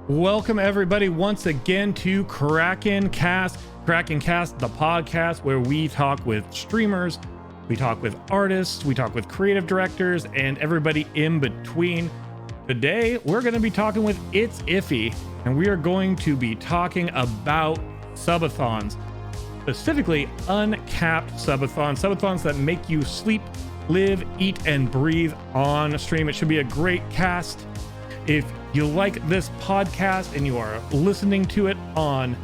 Welcome everybody once again to Kraken Cast, the podcast where we talk with streamers, we talk with artists, we talk with creative directors, and everybody in between. Today, we're going to be talking with Itsiffy, and we are going to be talking about subathons, specifically uncapped subathons that make you sleep, live, eat, and breathe on stream. It should be a great cast. If you like this podcast and you are listening to it on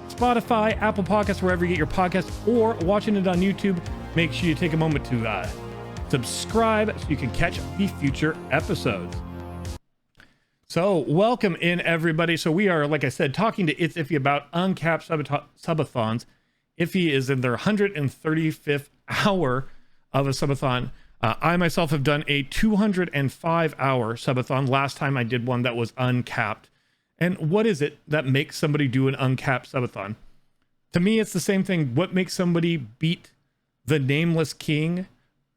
Spotify, Apple Podcasts, wherever you get your podcasts, or watching it on YouTube, make sure you take a moment to subscribe so you can catch the future episodes. So welcome in everybody. So we are, like I said, talking to Itsiffy about uncapped subathons. Iffy is in their 135th hour of a subathon. I myself have done a 205-hour subathon. Last time I did one that was uncapped. And what is it that makes somebody do an uncapped subathon? To me, it's the same thing. What makes somebody beat the Nameless King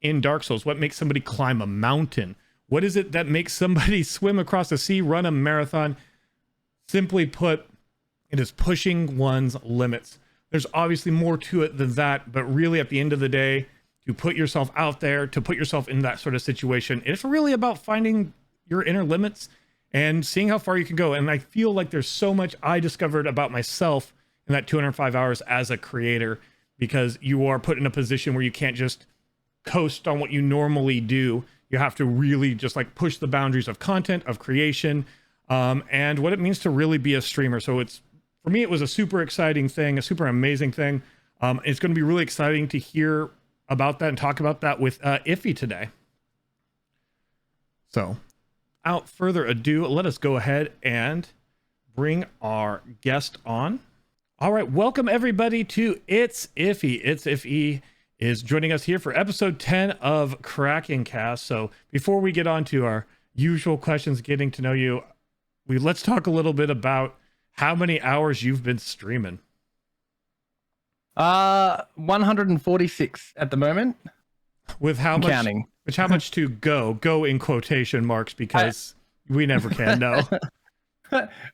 in Dark Souls? What makes somebody climb a mountain? What is it that makes somebody swim across the sea, run a marathon? Simply put, it is pushing one's limits. There's obviously more to it than that, but really at the end of the day, to put yourself out there, to put yourself in that sort of situation, it's really about finding your inner limits and seeing how far you can go. And I feel like there's so much I discovered about myself in that 205 hours as a creator, because you are put in a position where you can't just coast on what you normally do. You have to really just like push the boundaries of content, of creation, and what it means to really be a streamer. So for me, it was a super exciting thing, a super amazing thing. It's going to be really exciting to hear about that and talk about that with Iffy today. So without further ado, let us go ahead and bring our guest on. All right, welcome everybody to Itsiffy. Itsiffy is joining us here for episode 10 of Kraken Cast. So before we get on to our usual questions, getting to know you, let's talk a little bit about how many hours you've been streaming. 146 at the moment. With how much counting? Which how much to go in quotation marks, because we never can know.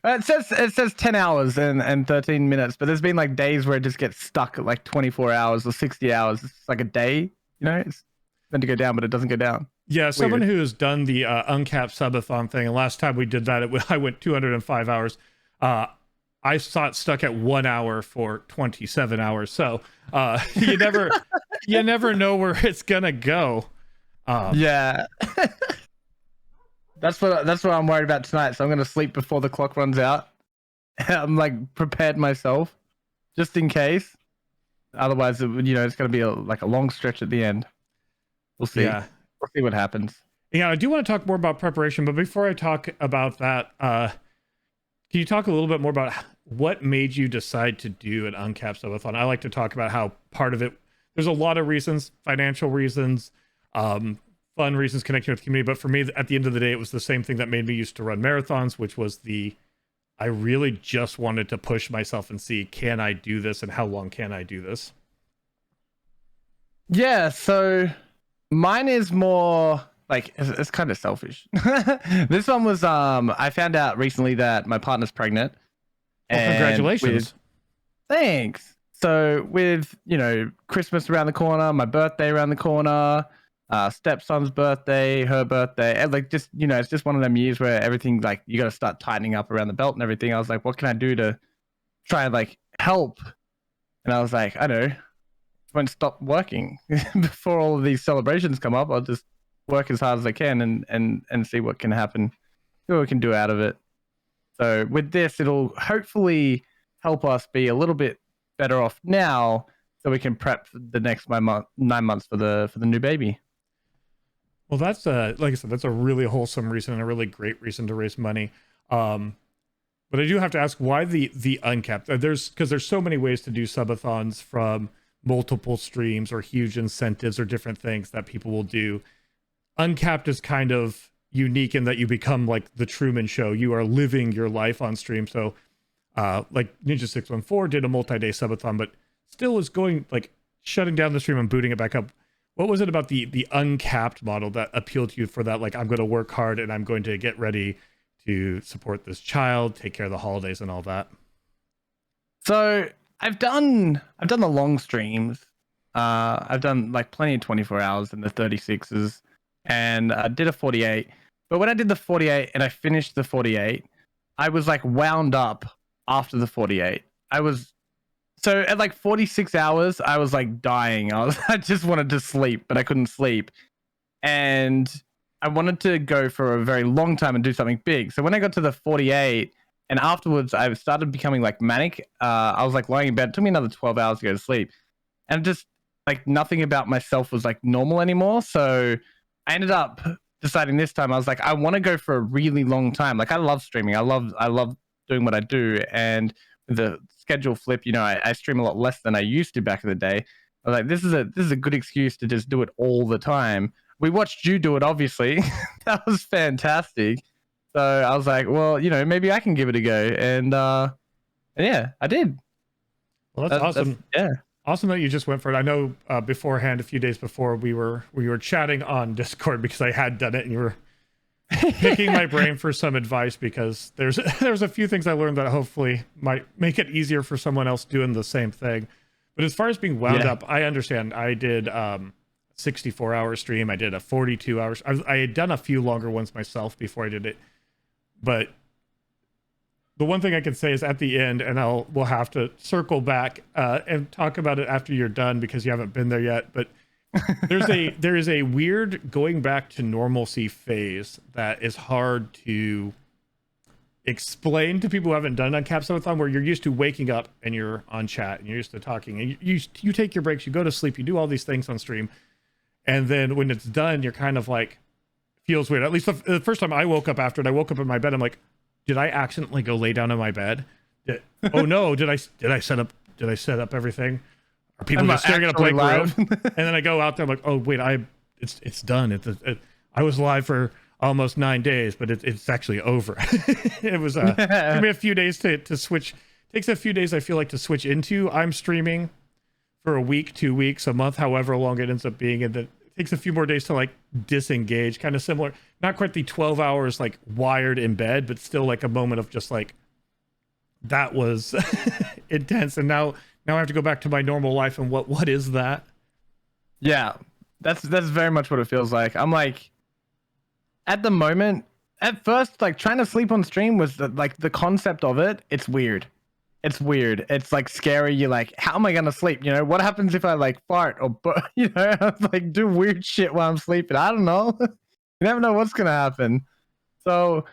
It says 10 hours and 13 minutes, but there's been like days where it just gets stuck at like 24 hours or 60 hours. It's like a day, you know, it's meant to go down, but it doesn't go down. Yeah, someone who has done the uncapped subathon thing, and last time we did that, I went 205 hours. I saw it stuck at 1 hour for 27 hours. So you never know where it's gonna go. Yeah. That's what I'm worried about tonight. So I'm gonna sleep before the clock runs out. I'm like prepared myself just in case. Otherwise, it's gonna be a long stretch at the end. We'll see. Yeah. We'll see what happens. Yeah, I do want to talk more about preparation, but before I talk about that, can you talk a little bit more about what made you decide to do an uncapped subathon? I like to talk about how part of it, there's a lot of reasons, financial reasons, fun reasons, connecting with the community. But for me, at the end of the day, it was the same thing that made me used to run marathons, which was I really just wanted to push myself and see, can I do this and how long can I do this? Yeah, so mine is more like, it's kind of selfish. This one was, I found out recently that my partner's pregnant. Well, congratulations. Thanks. So with, Christmas around the corner, my birthday around the corner, stepson's birthday, her birthday, and like just, it's just one of them years where everything, like, you got to start tightening up around the belt and everything. I was like, what can I do to try and like help? And I was like, I don't know, won't stop working before all of these celebrations come up. I'll just work as hard as I can and see what can happen, see what we can do out of it. So with this, it'll hopefully help us be a little bit better off now, so we can prep for the next 9 months for the new baby. Well, that's like I said, that's a really wholesome reason and a really great reason to raise money. But I do have to ask, why the uncapped? Because there's so many ways to do subathons, from multiple streams or huge incentives or different things that people will do. Uncapped is kind of unique in that you become like the Truman Show. You are living your life on stream. So like Ninja 614 did a multi-day subathon, but still was going like shutting down the stream and booting it back up. What was it about the uncapped model that appealed to you for that? Like, I'm going to work hard and I'm going to get ready to support this child, take care of the holidays and all that? So I've done the long streams. I've done like plenty of 24 hours in the 36s, and I did a 48. But when I did the 48 and I finished the 48, I was like wound up after the 48. So at like 46 hours, I was like dying. I just wanted to sleep, but I couldn't sleep. And I wanted to go for a very long time and do something big. So when I got to the 48 and afterwards I started becoming like manic, I was like lying in bed. It took me another 12 hours to go to sleep. And just like nothing about myself was like normal anymore. So I ended up deciding this time, I was like, I want to go for a really long time. Like I love streaming. I love doing what I do. And the schedule flip, I stream a lot less than I used to back in the day. I was like, this is a good excuse to just do it all the time. We watched you do it, obviously. That was fantastic. So I was like, well, maybe I can give it a go. And yeah, I did. Well, that's awesome. Yeah. Awesome that you just went for it. I know beforehand, a few days before, we were chatting on Discord because I had done it, and you were picking my brain for some advice because there's a few things I learned that hopefully might make it easier for someone else doing the same thing. But as far as being wound up, I understand. I did 64-hour stream. I did a 42 hours. I had done a few longer ones myself before I did it, but the one thing I can say is at the end, and we'll have to circle back and talk about it after you're done because you haven't been there yet. But there is a weird going back to normalcy phase that is hard to explain to people who haven't done Uncapped Subathon, where you're used to waking up and you're on chat and you're used to talking and you take your breaks, you go to sleep, you do all these things on stream, and then when it's done, you're kind of like feels weird. At least the first time I woke up after it, I woke up in my bed. I'm like, did I accidentally go lay down in my bed? Oh no, did I set up everything? Are people just staring at a blank room? And then I go out there, I'm like, oh wait, it's done. I was live for almost 9 days, but it's actually over. It was took me a few days to switch. Takes a few days, I feel like, to switch into I'm streaming for a week, 2 weeks, a month, however long it ends up being, and then it takes a few more days to like disengage. Kind of similar, not quite the 12 hours like wired in bed, but still like a moment of just like that was intense. And now I have to go back to my normal life. And what is that? Yeah, that's very much what it feels like. I'm like, at the moment, at first, like trying to sleep on stream was the concept of it. It's weird. It's like scary. You're like, how am I gonna sleep? What happens if I like fart or like do weird shit while I'm sleeping? I don't know. You never know what's gonna happen. So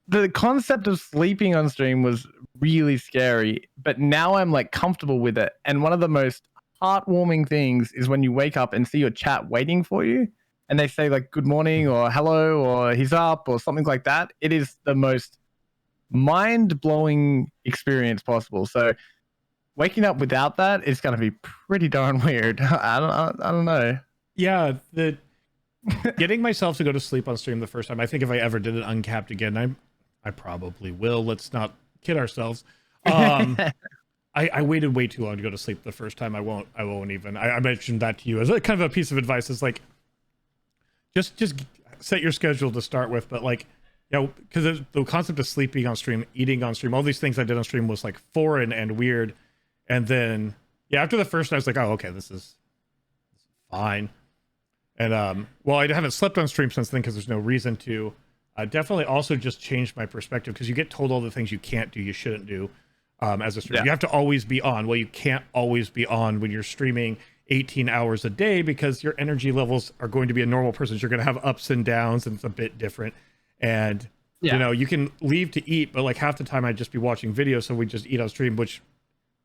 the concept of sleeping on stream was really scary, but now I'm like comfortable with it. And one of the most heartwarming things is when you wake up and see your chat waiting for you and they say like good morning or hello or he's up or something like that. It is the most mind-blowing experience possible. So waking up without that is going to be pretty darn weird. I don't know. Yeah, getting myself to go to sleep on stream the first time, I think if I ever did it uncapped again, I probably will. Let's not kid ourselves. I waited way too long to go to sleep the first time. I won't even. I mentioned that to you as a kind of a piece of advice. It's like just set your schedule to start with, but like, because the concept of sleeping on stream, eating on stream, all these things I did on stream was like foreign and weird. And then after the first night, I was like, oh, okay, this is fine. And well, I haven't slept on stream since then because there's no reason to. Definitely also just changed my perspective because you get told all the things you can't do, you shouldn't do as a streamer. Yeah. You have to always be on. Well, you can't always be on when you're streaming 18 hours a day because your energy levels are going to be a normal person's. You're going to have ups and downs, and it's a bit different. And you can leave to eat, but like half the time I'd just be watching videos, so we just eat on stream, which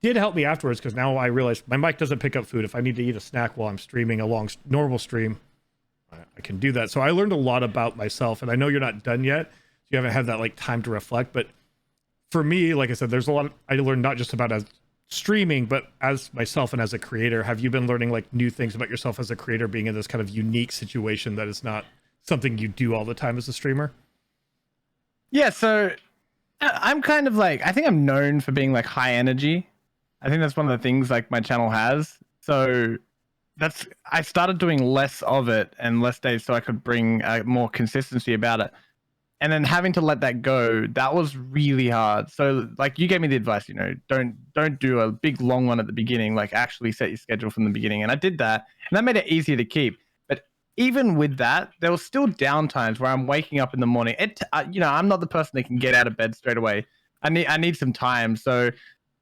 did help me afterwards because now I realize my mic doesn't pick up food. If I need to eat a snack while I'm streaming a long normal stream, I can do that. So I learned a lot about myself, and I know you're not done yet. So you haven't had that like time to reflect, but for me, like I said, there's a lot I learned not just about as streaming, but as myself and as a creator. Have you been learning like new things about yourself as a creator, being in this kind of unique situation that is not something you do all the time as a streamer? Yeah, so I'm kind of like, I think I'm known for being like high energy. I think that's one of the things like my channel has. So I started doing less of it and less days so I could bring more consistency about it. and then having to let that go, that was really hard. So like you gave me the advice, don't do a big long one at the beginning, like actually set your schedule from the beginning. And I did that, and that made it easier to keep. But even with that, there was still down times where I'm waking up in the morning. I'm not the person that can get out of bed straight away. I need some time. So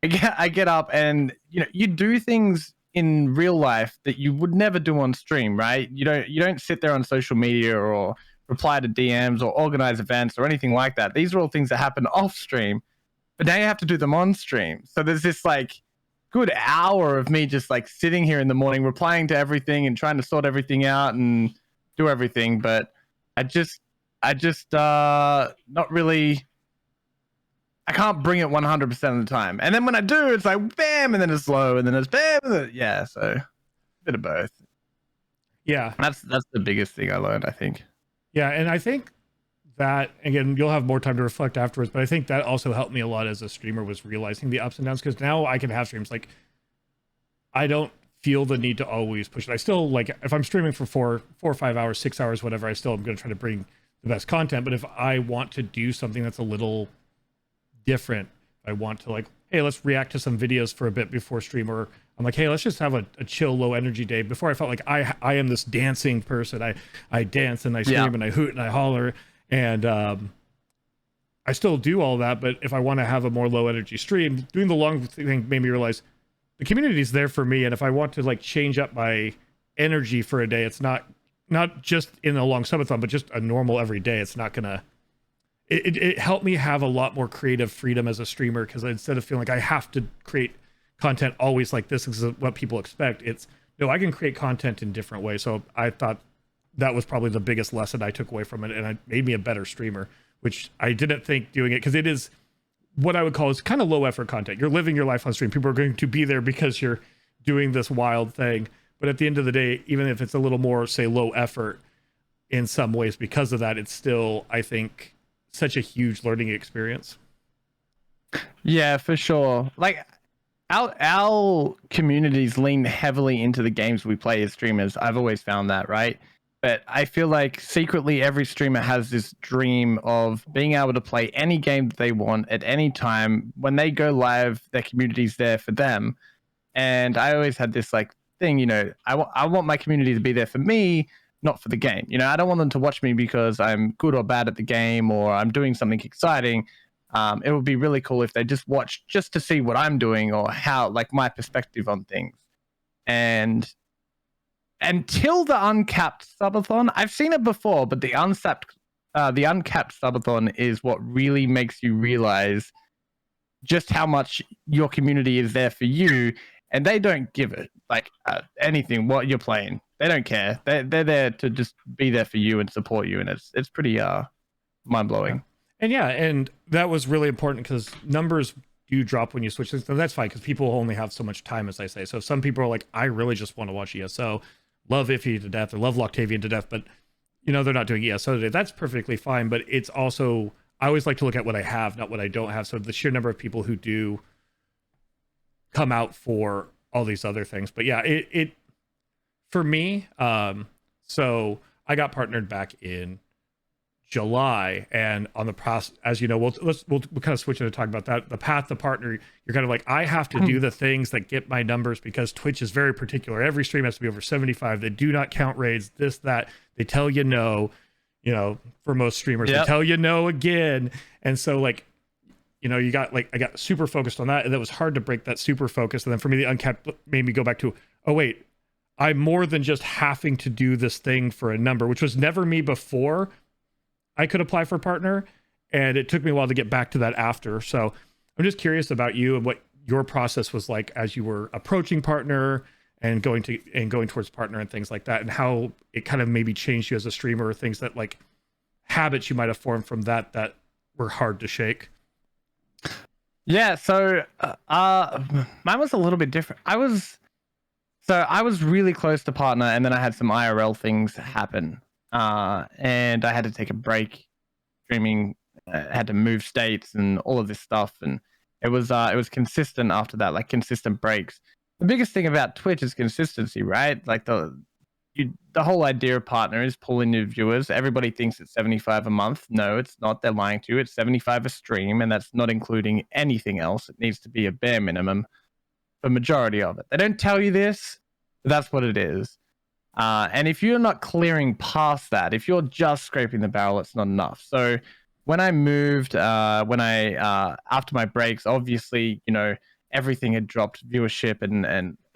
I get up, and you do things in real life that you would never do on stream, right? You don't sit there on social media or reply to DMs or organize events or anything like that. These are all things that happen off stream, but now you have to do them on stream. So there's this like good hour of me just like sitting here in the morning, replying to everything and trying to sort everything out and do everything. But I just not really. I can't bring it 100% of the time. And then when I do, it's like bam, and then it's slow, and then it's bam. Yeah, so a bit of both. Yeah. That's the biggest thing I learned, I think. Yeah, and I think that, again, you'll have more time to reflect afterwards, but I think that also helped me a lot as a streamer, was realizing the ups and downs, because now I can have streams like I don't feel the need to always push it. I still, like, if I'm streaming for 4 or 5 hours, 6 hours, whatever, I still am going to try to bring the best content. But if I want to do something that's a little different, I want to, like, hey, let's react to some videos for a bit before stream, or I'm like, hey, let's just have a chill, low energy day. Before, I felt like I am this dancing person. I dance and I scream and I hoot and I holler, and I still do all that. But if I want to have a more low energy stream, doing the long thing made me realize the community is there for me. And if I want to like change up my energy for a day, it's not just in a long subathon, but just a normal every day. It's not gonna. It helped me have a lot more creative freedom as a streamer, because instead of feeling like I have to create content always like this is what people expect, it's no, I can create content in different ways. So I thought that was probably the biggest lesson I took away from it, and it made me a better streamer, which I didn't think doing it, because it is what I would call is kind of low effort content. You're living your life on stream. People are going to be there because you're doing this wild thing. But at the end of the day, even if it's a little more, say, low effort in some ways, because of that, it's still, I think, such a huge learning experience. Yeah, for sure. Like our communities lean heavily into the games we play as streamers. I've always found that, right? But I feel like secretly every streamer has this dream of being able to play any game that they want at any time. When they go live, their community's there for them. And I always had this like thing, I want my community to be there for me, not for the game. I don't want them to watch me because I'm good or bad at the game, or I'm doing something exciting. It would be really cool if they just watch just to see what I'm doing, or how, like, my perspective on things. And until the Uncapped Subathon, I've seen it before, but the Uncapped Subathon is what really makes you realize just how much your community is there for you, and they don't give it like anything what you're playing. They don't care. They're there to just be there for you and support you, and it's pretty mind blowing. And that was really important, because numbers do drop when you switch things. And that's fine, because people only have so much time, as I say. So some people are like, I really just want to watch ESO, love Iffy to death, or love Loctavian to death, but they're not doing ESO today. That's perfectly fine. But it's also, I always like to look at what I have, not what I don't have. So the sheer number of people who do come out for all these other things. But yeah, it for me, so I got partnered back in July, and on the process, as you know, we'll kind of switch into talk about that. The path to partner, you're kind of like, I have to do the things that get my numbers, because Twitch is very particular. Every stream has to be over 75. They do not count raids, this, that. They tell you no, for most streamers, They tell you no again. And so like, you got like, I got super focused on that, and it was hard to break that super focus. And then for me, the Uncapped made me go back to, oh wait, I'm more than just having to do this thing for a number, which was never me before I could apply for a partner. And it took me a while to get back to that after. So I'm just curious about you and what your process was like as you were approaching partner and going towards partner and things like that, and how it kind of maybe changed you as a streamer, or things that, like, habits you might have formed from that were hard to shake. Yeah. So mine was a little bit different. I was really close to partner, and then I had some IRL things happen. And I had to take a break streaming, had to move states and all of this stuff. And it was consistent after that, like consistent breaks. The biggest thing about Twitch is consistency, right? Like the whole idea of partner is pulling new viewers. Everybody thinks it's 75 a month. No, it's not. They're lying to you. It's 75 a stream, and that's not including anything else. It needs to be a bare minimum for majority of it. They don't tell you this, but that's what it is. And if you're not clearing past that, if you're just scraping the barrel, it's not enough. So when I moved, after my breaks, obviously, everything had dropped, viewership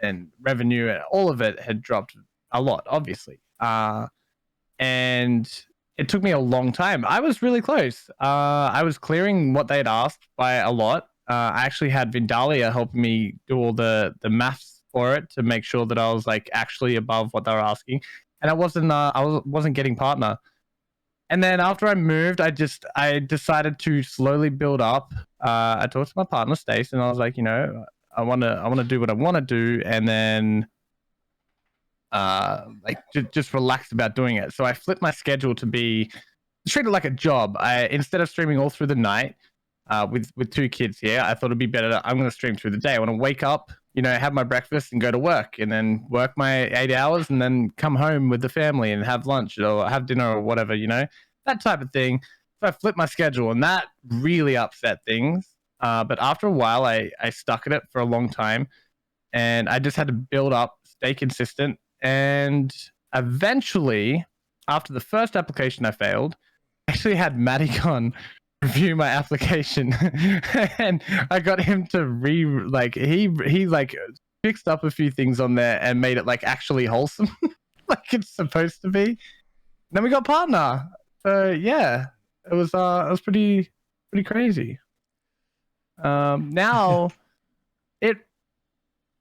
and revenue, and all of it had dropped a lot, obviously. And it took me a long time. I was really close. I was clearing what they had asked by a lot. I actually had Vindalia helping me do all the maths for it to make sure that I was like actually above what they were asking, and I wasn't getting partner. And then after I moved, I decided to slowly build up. I talked to my partner Stace, and I was like, I want to do what I want to do, and then just relax about doing it. So I flipped my schedule to be treated like a job. Instead of streaming all through the night with 2 kids here, I thought it'd be better. I'm going to stream through the day. I want to wake up, have my breakfast and go to work, and then work my 8 hours, and then come home with the family and have lunch or have dinner or whatever, that type of thing. So I flipped my schedule, and that really upset things. But after a while, I stuck at it for a long time, and I just had to build up, stay consistent. And eventually, after the first application I failed, I actually had Maticon review my application, and I got him to he fixed up a few things on there and made it like actually wholesome, like it's supposed to be. Then we got partner. So yeah, it was pretty crazy. Now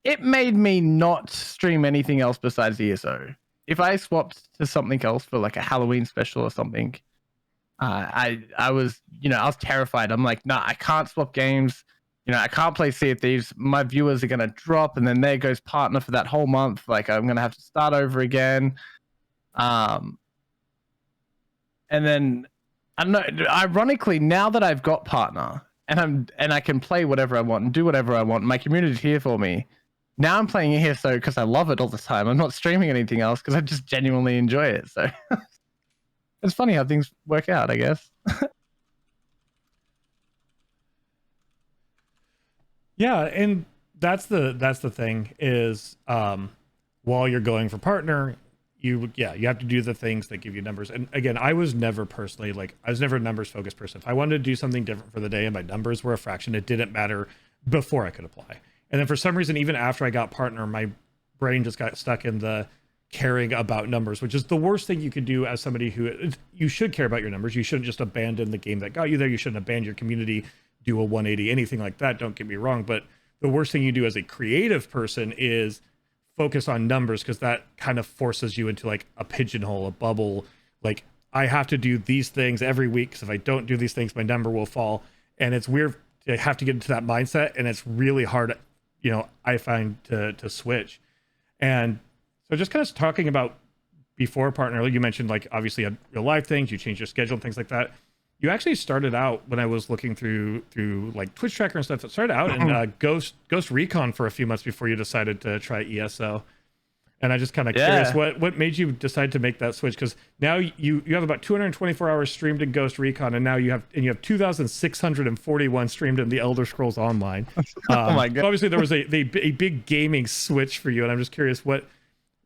it made me not stream anything else besides ESO. If I swapped to something else for like a Halloween special or something, I was terrified. I'm like, nah, I can't swap games. I can't play Sea of Thieves. My viewers are gonna drop, and then there goes partner for that whole month. Like, I'm gonna have to start over again. And then I don't know. Ironically, now that I've got partner and I can play whatever I want and do whatever I want, my community's here for me. Now I'm playing ESO because I love it all the time. I'm not streaming anything else because I just genuinely enjoy it. So it's funny how things work out, I guess. Yeah, and that's the thing is, while you're going for partner, you have to do the things that give you numbers. And again, I was never a numbers focused person. If I wanted to do something different for the day and my numbers were a fraction, it didn't matter before I could apply. And then for some reason, even after I got partner, my brain just got stuck in the caring about numbers, which is the worst thing you could do as somebody who, you should care about your numbers. You shouldn't just abandon the game that got you there. You shouldn't abandon your community, do a 180, anything like that. Don't get me wrong. But the worst thing you do as a creative person is focus on numbers, because that kind of forces you into like a pigeonhole, a bubble. Like, I have to do these things every week, because if I don't do these things, my number will fall. And it's weird to have to get into that mindset, and it's really hard, I find, to switch. And so just kind of talking about before partner, you mentioned like obviously had real life things, you changed your schedule and things like that. You actually started out, when I was looking through like Twitch Tracker and stuff, it started out in Ghost Recon for a few months before you decided to try ESO. And I just kind of curious, what made you decide to make that switch? Because now you have about 224 hours streamed in Ghost Recon, and now you have 2,641 streamed in the Elder Scrolls Online. Oh my God. Obviously, there was a big gaming switch for you, and I'm just curious what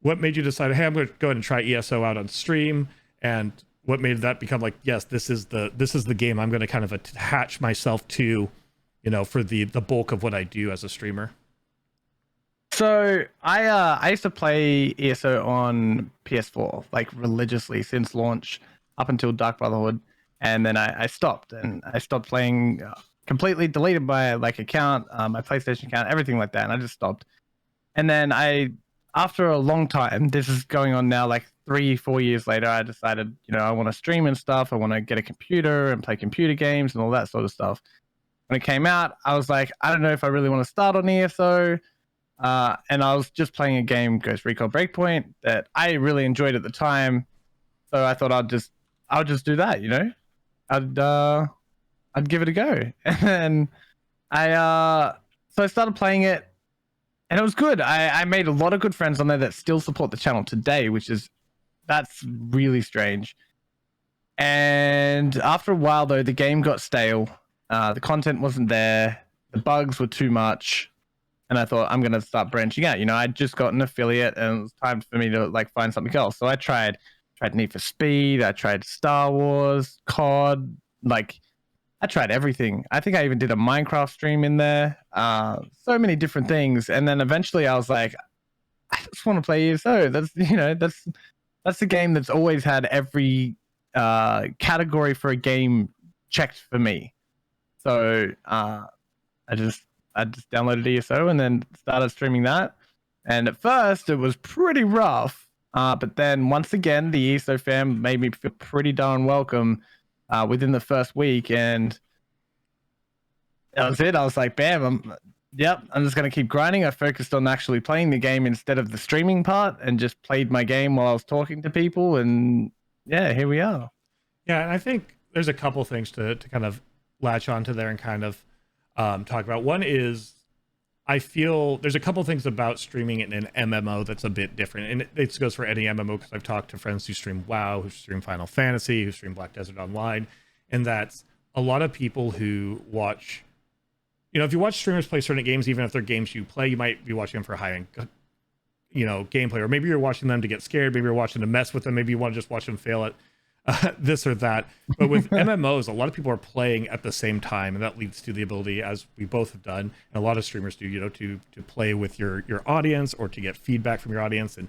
made you decide, hey, I'm going to go ahead and try ESO out on stream, and what made that become like, yes, this is the game I'm going to kind of attach myself to, for the bulk of what I do as a streamer. So I used to play ESO on PS4 like religiously since launch up until Dark Brotherhood, and then I stopped, and I stopped playing, completely deleted my account, my PlayStation account, everything like that, and I just stopped. And then after a long time, this is going on now like 3-4 years later, I decided, I want to stream and stuff. I want to get a computer and play computer games and all that sort of stuff. When it came out, I was like, I don't know if I really want to start on ESO. And I was just playing a game, Ghost Recon Breakpoint, that I really enjoyed at the time. So I thought I'd just do that, I'd give it a go. And then so I started playing it. And it was good. I made a lot of good friends on there that still support the channel today, that's really strange. And after a while, though, the game got stale. The content wasn't there. The bugs were too much. And I thought, I'm going to start branching out. I'd just got an affiliate and it was time for me to like find something else. So I tried Need for Speed. I tried Star Wars, COD. Like, I tried everything. I think I even did a Minecraft stream in there. So many different things. And then eventually I was like, I just want to play ESO. That's the game that's always had every category for a game checked for me. So I just downloaded ESO and then started streaming that. And at first it was pretty rough. But then once again, the ESO fam made me feel pretty darn welcome within the first week. And that was it. I was like, bam, I'm just going to keep grinding. I focused on actually playing the game instead of the streaming part and just played my game while I was talking to people. And yeah, here we are. Yeah, and I think there's a couple things to kind of latch onto there and kind of talk about. One is, I feel there's a couple things about streaming in an MMO that's a bit different, and it goes for any MMO because I've talked to friends who stream WoW, who stream Final Fantasy, who stream Black Desert Online, and that's a lot of people who watch. If you watch streamers play certain games, even if they're games you play, you might be watching them for high-end, gameplay, or maybe you're watching them to get scared, maybe you're watching to mess with them, maybe you want to just watch them fail at this or that. But with MMOs, a lot of people are playing at the same time, and that leads to the ability, as we both have done, and a lot of streamers do, to play with your audience or to get feedback from your audience and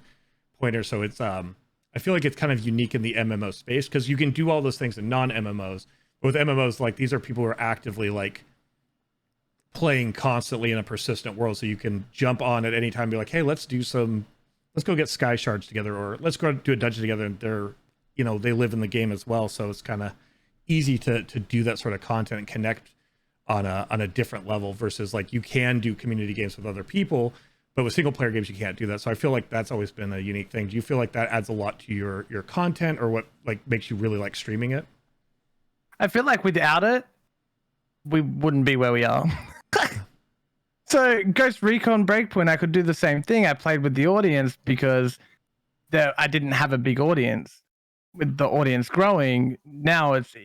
pointers. So it's I feel like it's kind of unique in the MMO space because you can do all those things in non-MMOs. But with MMOs, like, these are people who are actively like playing constantly in a persistent world, so you can jump on at any time and be like, hey, let's go get sky shards together, or let's go do a dungeon together, and they live in the game as well, so it's kind of easy to do that sort of content and connect on a different level versus like you can do community games with other people, but with single player games you can't do that. So I feel like that's always been a unique thing. Do you feel like that adds a lot to your content, or what like makes you really like streaming it? I feel like without it, we wouldn't be where we are. So Ghost Recon Breakpoint, I could do the same thing. I played with the audience because I didn't have a big audience. With the audience growing, now it's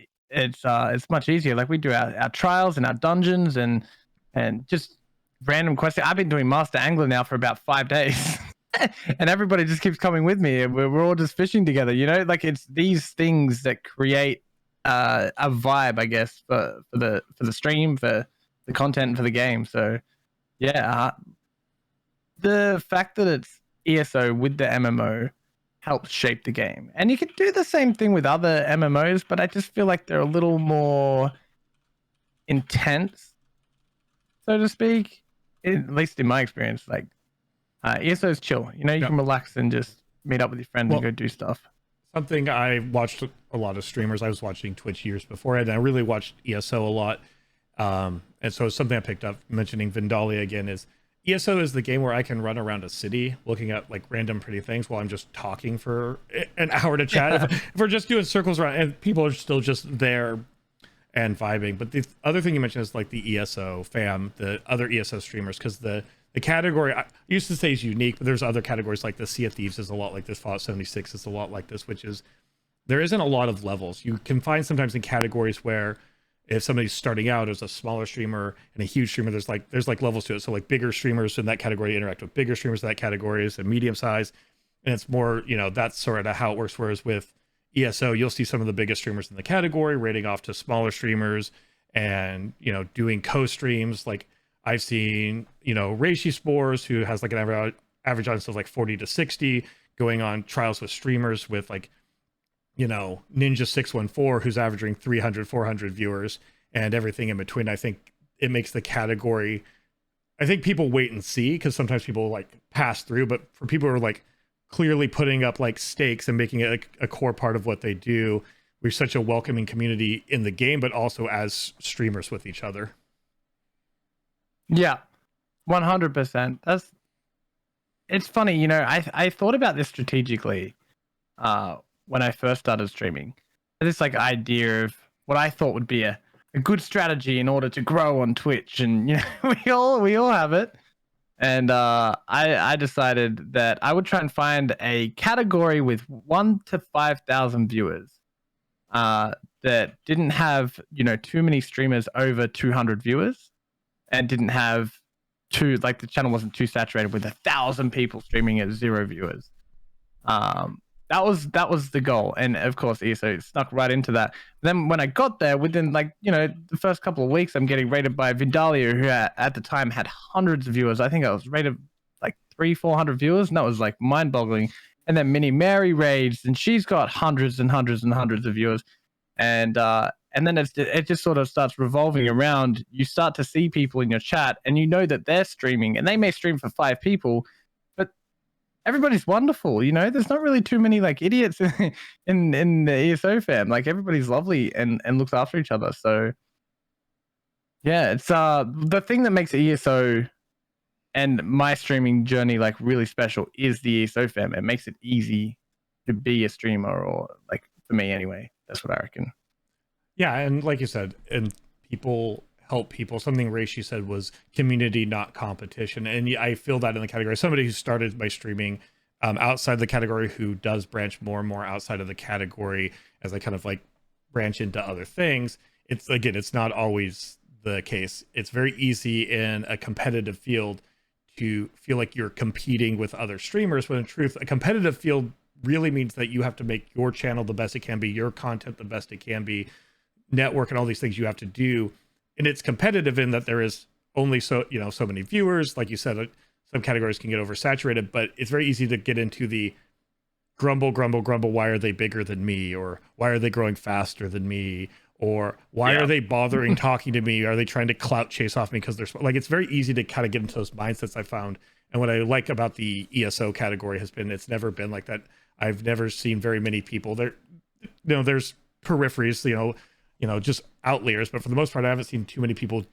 much easier. Like, we do our trials and our dungeons and just random quests. I've been doing Master Angler now for about 5 days, and everybody just keeps coming with me. We're all just fishing together. Like, it's these things that create a vibe, I guess, for the stream, for the content, for the game. So yeah, the fact that it's ESO with the MMO helps shape the game. And you can do the same thing with other MMOs, but I just feel like they're a little more intense, so to speak, at least in my experience. Like, ESO is chill. You can relax and just meet up with your friends and go do stuff. Something I watched a lot of streamers. I was watching Twitch years before, and I really watched ESO a lot. And so something I picked up, mentioning Vindalia again, is ESO is the game where I can run around a city looking at like random pretty things while I'm just talking for an hour to chat. Yeah. If we're just doing circles around and people are still just there and vibing. But the other thing you mentioned is like the ESO fam, the other ESO streamers, because the category I used to say is unique, but there's other categories like the Sea of Thieves is a lot like this, Fallout 76 is a lot like this, which is there isn't a lot of levels. You can find sometimes in categories where if somebody's starting out as a smaller streamer and a huge streamer, there's like levels to it. So like bigger streamers in that category interact with bigger streamers in that category, and medium size. And it's more, that's sort of how it works. Whereas with ESO, you'll see some of the biggest streamers in the category rating off to smaller streamers and, doing co-streams. Like I've seen, Reishi Spores, who has like an average audience of like 40 to 60, going on trials with streamers with like, Ninja 614, who's averaging 300, 400 viewers and everything in between. I think it makes the category, I think people wait and see because sometimes people like pass through, but for people who are like clearly putting up like stakes and making it like a core part of what they do, we're such a welcoming community in the game, but also as streamers with each other. Yeah, 100%. It's funny, I thought about this strategically when I first started streaming. This like idea of what I thought would be a good strategy in order to grow on Twitch, and we all have it. And I decided that I would try and find a category with 1 to 5,000 viewers that didn't have, too many streamers over 200 viewers, and didn't have the channel wasn't too saturated with 1,000 people streaming at 0 viewers. That was the goal, and of course ESO snuck right into that. Then when I got there, within the first couple of weeks, I'm getting rated by Vidalia, who at the time had hundreds of viewers. I think I was rated like 300-400 viewers, and that was like mind-boggling. And then Minnie Mary raids, and she's got hundreds and hundreds and hundreds of viewers. And then it just sort of starts revolving around. You start to see people in your chat, and you know that they're streaming, and they may stream for 5 people, but everybody's wonderful. There's not really too many like idiots in the ESO fam. Like, everybody's lovely and looks after each other. So yeah, it's the thing that makes ESO and my streaming journey like really special is the ESO fam. It makes it easy to be a streamer, or like for me anyway. That's what I reckon. Yeah, and like you said, and people help people. Something Reishi said was community, not competition. And I feel that in the category. Somebody who started by streaming outside the category, who does branch more and more outside of the category as I kind of like branch into other things. It's not always the case. It's very easy in a competitive field to feel like you're competing with other streamers, when in truth, a competitive field really means that you have to make your channel the best it can be, your content the best it can be, network and all these things you have to do. And it's competitive in that there is only so many viewers. Like you said, some categories can get oversaturated, but it's very easy to get into the grumble. Why are they bigger than me? Or why are they growing faster than me? Or why are they bothering talking to me? Are they trying to clout chase off me because they're like, it's very easy to kind of get into those mindsets, I found. And what I like about the ESO category has been, it's never been like that. I've never seen very many people there. There's peripheries, just outliers, but for the most part, I haven't seen too many people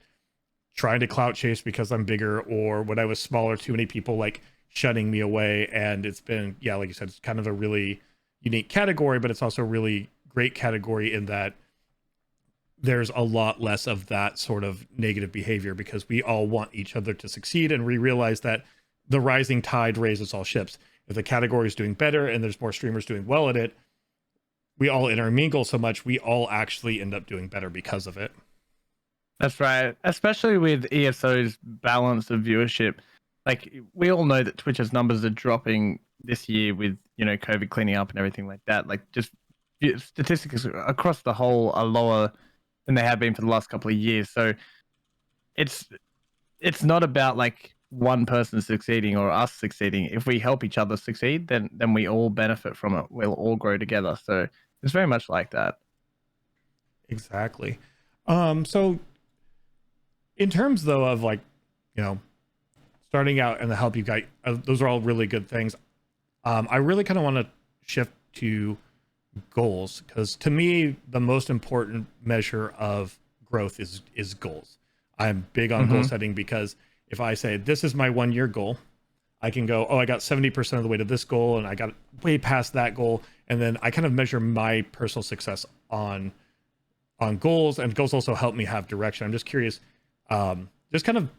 trying to clout chase because I'm bigger, or when I was smaller, too many people like shunning me away. And it's been, like you said, it's kind of a really unique category, but it's also a really great category in that there's a lot less of that sort of negative behavior, because we all want each other to succeed, and we realize that the rising tide raises all ships. If the category is doing better and there's more streamers doing well at it, we all intermingle so much, we all actually end up doing better because of it. That's right. Especially with ESO's balance of viewership. Like, we all know that Twitch's numbers are dropping this year with, COVID cleaning up and everything like that. Like, just statistics across the whole are lower than they have been for the last couple of years. So it's not about like one person succeeding or us succeeding. If we help each other succeed, then we all benefit from it. We'll all grow together. So it's very much like that. Exactly. So in terms though of like, starting out and the help you got, those are all really good things. I really kind of want to shift to goals, because to me, the most important measure of growth is goals. I'm big on goal setting, because if I say, this is my 1 year goal, I can go, I got 70% of the way to this goal, and I got way past that goal. And then I kind of measure my personal success on goals, and goals also help me have direction. I'm just curious, just kind of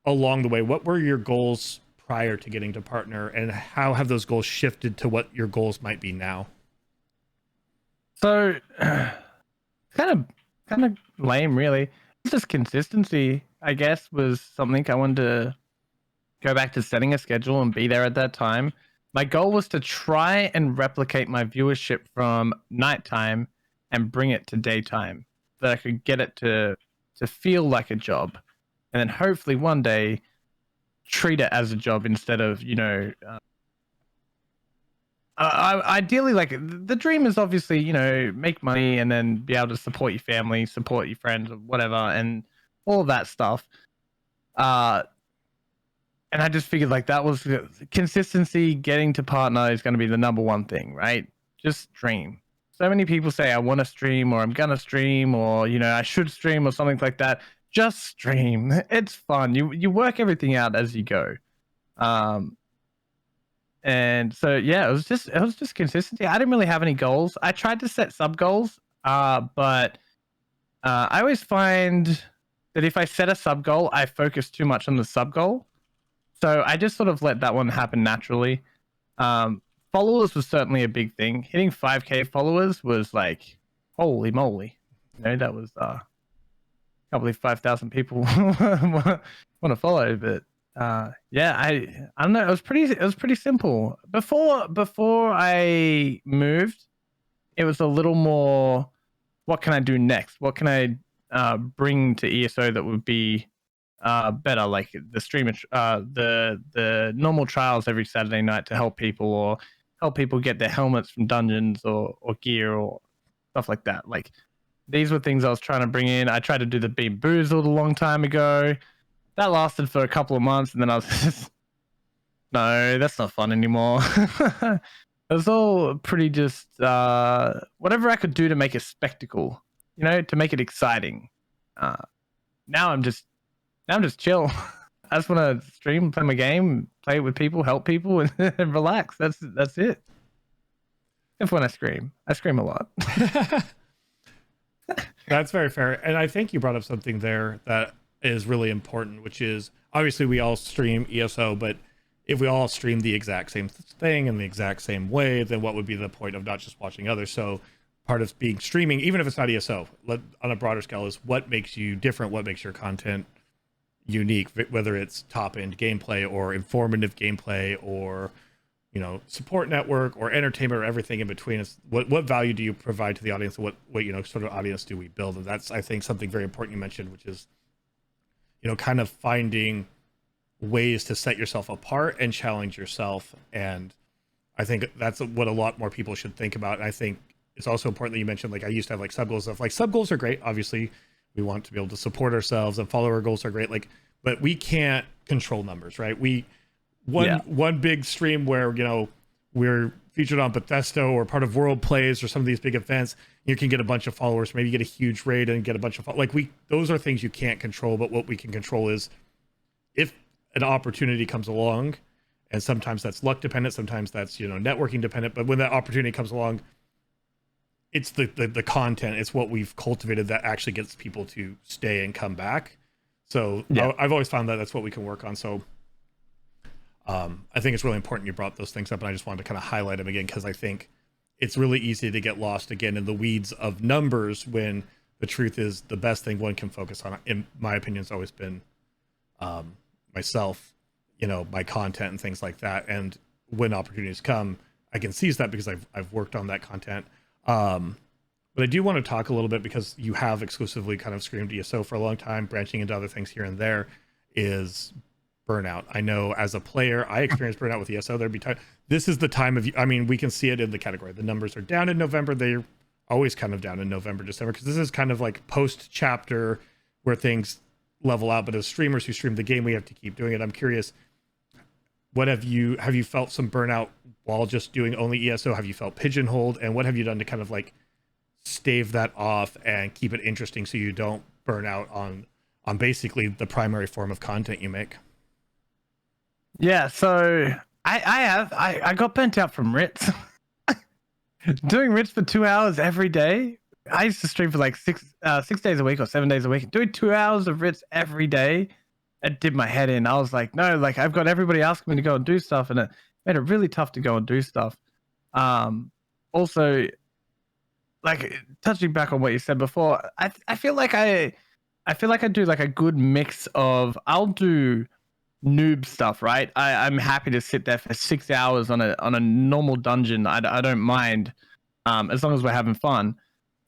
along the way, what were your goals prior to getting to partner, and how have those goals shifted to what your goals might be now? So kind of lame, really. Just consistency, I guess, was something I wanted to go back to, setting a schedule and be there at that time. My goal was to try and replicate my viewership from nighttime and bring it to daytime, that I could get it to feel like a job, and then hopefully one day treat it as a job instead of, ideally, like, the dream is obviously, make money and then be able to support your family, support your friends, or whatever, and all of that stuff. And I just figured like that was consistency. Getting to partner is going to be the number one thing, right? Just stream. So many people say, I want to stream, or I'm going to stream, or, I should stream, or something like that. Just stream. It's fun. You work everything out as you go. And so, yeah, it was just consistency. I didn't really have any goals. I tried to set sub goals, but I always find that if I set a sub goal, I focus too much on the sub goal. So I just sort of let that one happen naturally. Followers was certainly a big thing. Hitting 5K followers was like, holy moly. That was I can't believe 5,000 people want to follow, but yeah, I don't know. It was pretty simple. Before I moved, it was a little more, what can I do next? What can I bring to ESO that would be better, like the stream, the normal trials every Saturday night to help people, or help people get their helmets from dungeons or gear or stuff like that. Like, these were things I was trying to bring in. I tried to do the Beam Boozled a long time ago. That lasted for a couple of months, and then I was just, no, that's not fun anymore. It was all pretty just whatever I could do to make a spectacle, to make it exciting. Now I'm just chill. I just want to stream, play my game, play it with people, help people, and relax. That's it. If when I scream a lot. That's very fair. And I think you brought up something there that is really important, which is obviously we all stream ESO, but if we all stream the exact same thing in the exact same way, then what would be the point of not just watching others? So part of being streaming, even if it's not ESO, on a broader scale, is what makes you different, what makes your content unique, whether it's top end gameplay or informative gameplay or support network or entertainment or everything in between. Is what value do you provide to the audience, and what sort of audience do we build? And that's, I think, something very important you mentioned, which is kind of finding ways to set yourself apart and challenge yourself. And I think that's what a lot more people should think about. And I think it's also important that you mentioned, like, I used to have like sub goals. Like, sub goals are great, obviously we want to be able to support ourselves, and follower goals are great, like, but we can't control numbers, right? One big stream where we're featured on Bethesda or part of World Plays or some of these big events, you can get a bunch of followers, maybe get a huge raid and get a bunch of those are things you can't control. But what we can control is if an opportunity comes along, and sometimes that's luck dependent, sometimes that's networking dependent, but when that opportunity comes along, it's the content, it's what we've cultivated that actually gets people to stay and come back. So yeah. I've always found that that's what we can work on. So I think it's really important you brought those things up, and I just wanted to kind of highlight them again, because I think it's really easy to get lost again in the weeds of numbers, when the truth is the best thing one can focus on, in my opinion, has always been myself, my content and things like that. And when opportunities come, I can seize that because I've worked on that content. But I do want to talk a little bit, because you have exclusively kind of streamed ESO for a long time, branching into other things here and there, is burnout. I know as a player, I experienced burnout with ESO. There'd be time. This is the time of, we can see it in the category. The numbers are down in November. They're always kind of down in November, December, because this is kind of like post chapter where things level out. But as streamers who stream the game, we have to keep doing it. I'm curious, what have you felt some burnout while just doing only ESO? Have you felt pigeonholed? And what have you done to kind of like stave that off and keep it interesting so you don't burn out on basically the primary form of content you make? Yeah, so I got burnt out from Ritz. Doing Ritz for 2 hours every day. I used to stream for like 6 days a week or 7 days a week. Doing 2 hours of Ritz every day, it did my head in. I was like, no, like, I've got everybody asking me to go and do stuff, and it made it really tough to go and do stuff. Also, like, touching back on what you said before, I feel like I do like a good mix of, I'll do noob stuff, right? I'm happy to sit there for 6 hours on a normal dungeon. I don't mind, as long as we're having fun.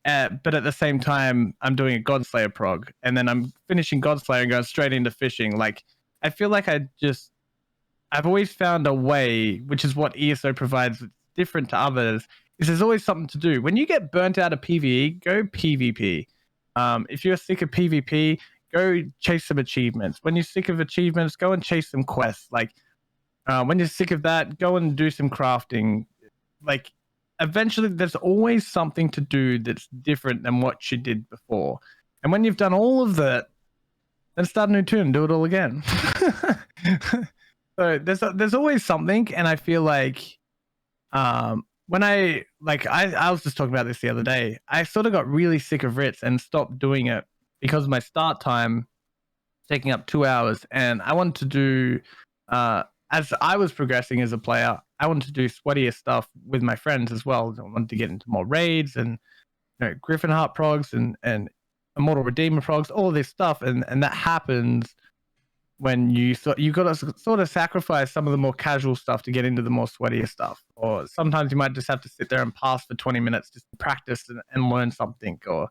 But at the same time, I'm doing a Godslayer prog, and then I'm finishing Godslayer and going straight into fishing. Like, I feel like I've always found a way, which is what ESO provides, different to others, is there's always something to do. When you get burnt out of PvE, go PvP. If you're sick of PvP, go chase some achievements. When you're sick of achievements, go and chase some quests. Like, when you're sick of that, go and do some crafting. Like, eventually there's always something to do that's different than what you did before. And when you've done all of that, then start a new tune and do it all again. So there's always something. And I feel like when I was just talking about this the other day, I sort of got really sick of Ritz and stopped doing it because my start time taking up 2 hours, and I wanted to do as I was progressing as a player, I wanted to do sweatier stuff with my friends as well. I wanted to get into more raids and Griffin Heart progs and Immortal Redeemer progs, all this stuff, and that happens when you got to sort of sacrifice some of the more casual stuff to get into the more sweatier stuff. Or sometimes you might just have to sit there and pass for 20 minutes just to practice and learn something. Or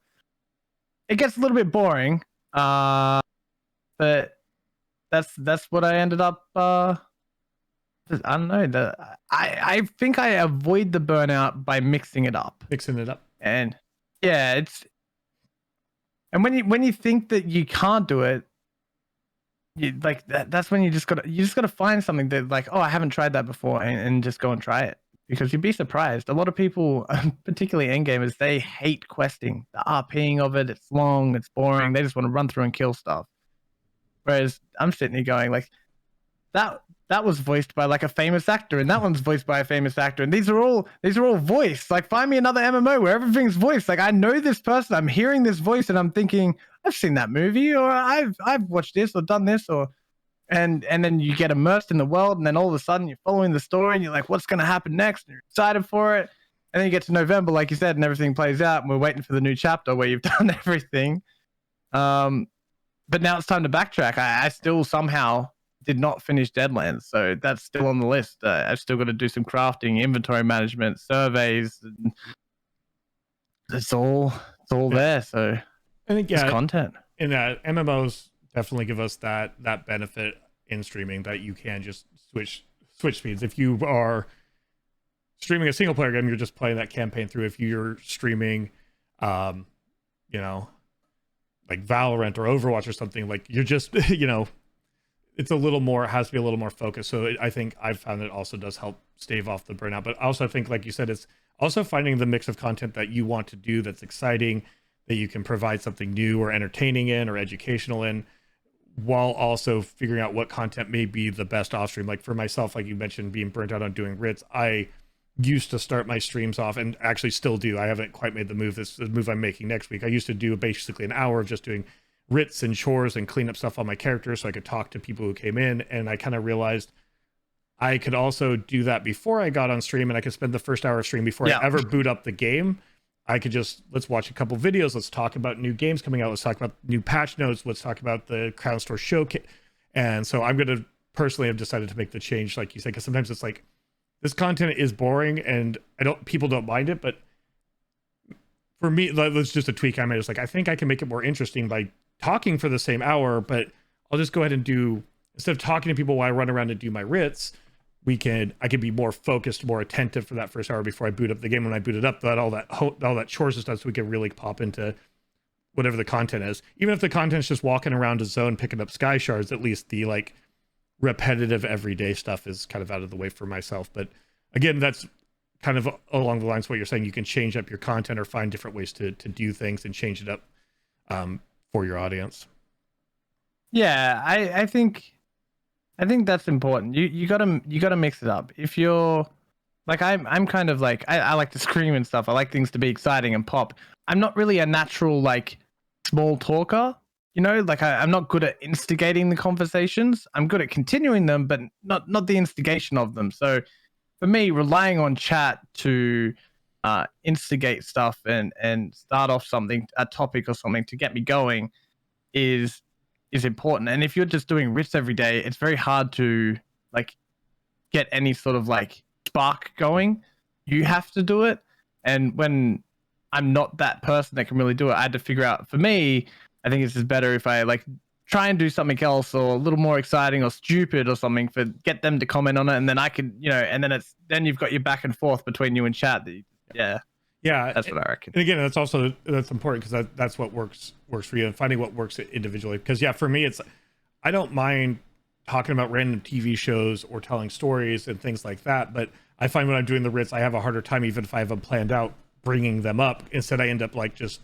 it gets a little bit boring, but that's what I ended up. I don't know. I think I avoid the burnout by mixing it up. And yeah, and when you think that you can't do it, that's when you just gotta find something that like, oh, I haven't tried that before, and just go and try it, because you'd be surprised. A lot of people, particularly end gamers, they hate questing. The RPing of it, it's long, it's boring. They just want to run through and kill stuff. Whereas I'm sitting here going like, that was voiced by like a famous actor, and that one's voiced by a famous actor, and these are all voiced. Like, find me another MMO where everything's voiced. Like, I know this person, I'm hearing this voice, and I'm thinking, I've seen that movie, or I've watched this or done this, or and then you get immersed in the world, and then all of a sudden you're following the story, and you're like, what's going to happen next? And you're excited for it, and then you get to November, like you said, and everything plays out, and we're waiting for the new chapter where you've done everything. But now it's time to backtrack. I still somehow did not finish Deadlands, so that's still on the list. I've still got to do some crafting, inventory management, surveys. And it's all there. So I think it's content. And MMOs definitely give us that benefit in streaming, that you can just switch speeds. If you are streaming a single player game, you're just playing that campaign through. If you're streaming, like Valorant or Overwatch or something, like you're just, it's a little more, it has to be a little more focused. So I think I've found that it also does help stave off the burnout. But also I think, like you said, it's also finding the mix of content that you want to do that's exciting, that you can provide something new or entertaining in or educational in, while also figuring out what content may be the best off stream. Like for myself, like you mentioned, being burnt out on doing writs, I used to start my streams off, and actually still do. I haven't quite made the move. This is the move I'm making next week. I used to do basically an hour of just doing writs and chores and clean up stuff on my character so I could talk to people who came in. And I kind of realized I could also do that before I got on stream, and I could spend the first hour of stream before I ever boot up the game. I could just, let's watch a couple videos. Let's talk about new games coming out. Let's talk about new patch notes. Let's talk about the Crown Store showcase. And so I'm going to personally have decided to make the change, like you said, because sometimes it's like, this content is boring and people don't mind it, but for me, that's just a tweak I made. It's like, I think I can make it more interesting by talking for the same hour, but I'll just go ahead and do, instead of talking to people while I run around and do my writs, I could be more focused, more attentive for that first hour before I boot up the game. When I boot it up, all that chores and stuff, so we can really pop into whatever the content is. Even if the content is just walking around a zone, picking up sky shards, at least the like repetitive everyday stuff is kind of out of the way for myself. But again, that's kind of along the lines of what you're saying. You can change up your content or find different ways to do things and change it up for your audience. Yeah, I think that's important. You gotta mix it up. If you're like, I'm kind of like, I like to scream and stuff. I like things to be exciting and pop. I'm not really a natural like small talker. Like I'm not good at instigating the conversations. I'm good at continuing them, but not the instigation of them. So for me, relying on chat to instigate stuff and start off something, a topic or something to get me going is important. And if you're just doing writs every day, it's very hard to like get any sort of like spark going. You have to do it. And when I'm not that person that can really do it, I had to figure out, for me, I think it's just better if I like try and do something else or a little more exciting or stupid or something, for get them to comment on it, and then I can, and then you've got your back and forth between you and chat. Yeah, that's what I reckon. And again, that's important, because that's what works for you, and finding what works individually. Because for me, I don't mind talking about random TV shows or telling stories and things like that, but I find when I'm doing the writs, I have a harder time, even if I have them planned out, bringing them up. Instead, I end up like just,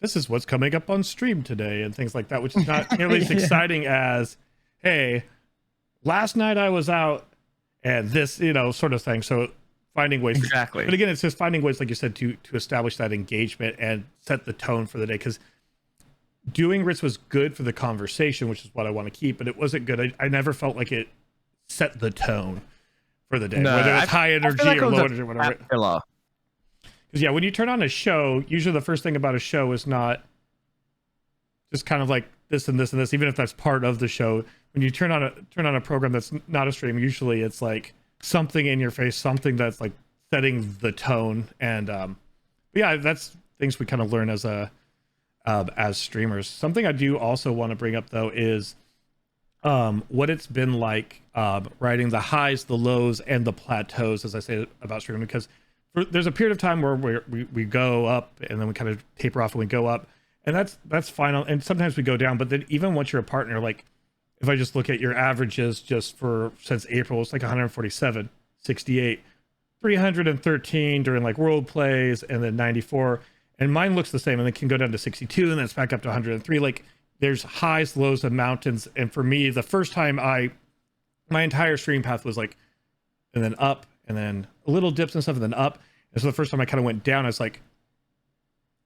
this is what's coming up on stream today and things like that, which is not nearly as exciting as, hey, last night I was out and this, sort of thing. So finding ways. Exactly. But again, it's just finding ways, like you said, to establish that engagement and set the tone for the day. Because doing writs was good for the conversation, which is what I want to keep, but it wasn't good. I never felt like it set the tone for the day, No, whether it's high I energy feel like or it was low a energy or whatever. filler. Because yeah, when you turn on a show, usually the first thing about a show is not just kind of like this and this and this, even if that's part of the show. When you turn on a program that's not a stream, usually it's like something in your face, something that's like setting the tone. And yeah, that's things we kind of learn as streamers. Something I do also want to bring up though is what it's been like riding the highs, the lows, and the plateaus, as I say about streaming, because there's a period of time where we go up and then we kind of taper off and we go up, and that's fine. And sometimes we go down, but then even once you're a partner, like if I just look at your averages just for since April, it's like 147, 68, 313 during like world plays, and then 94, and mine looks the same, and it can go down to 62 and then it's back up to 103. Like there's highs, lows, and mountains. And for me, the first time my entire stream path was like, and then up, and then a little dips and stuff, and then up. And so the first time I kind of went down, I was like,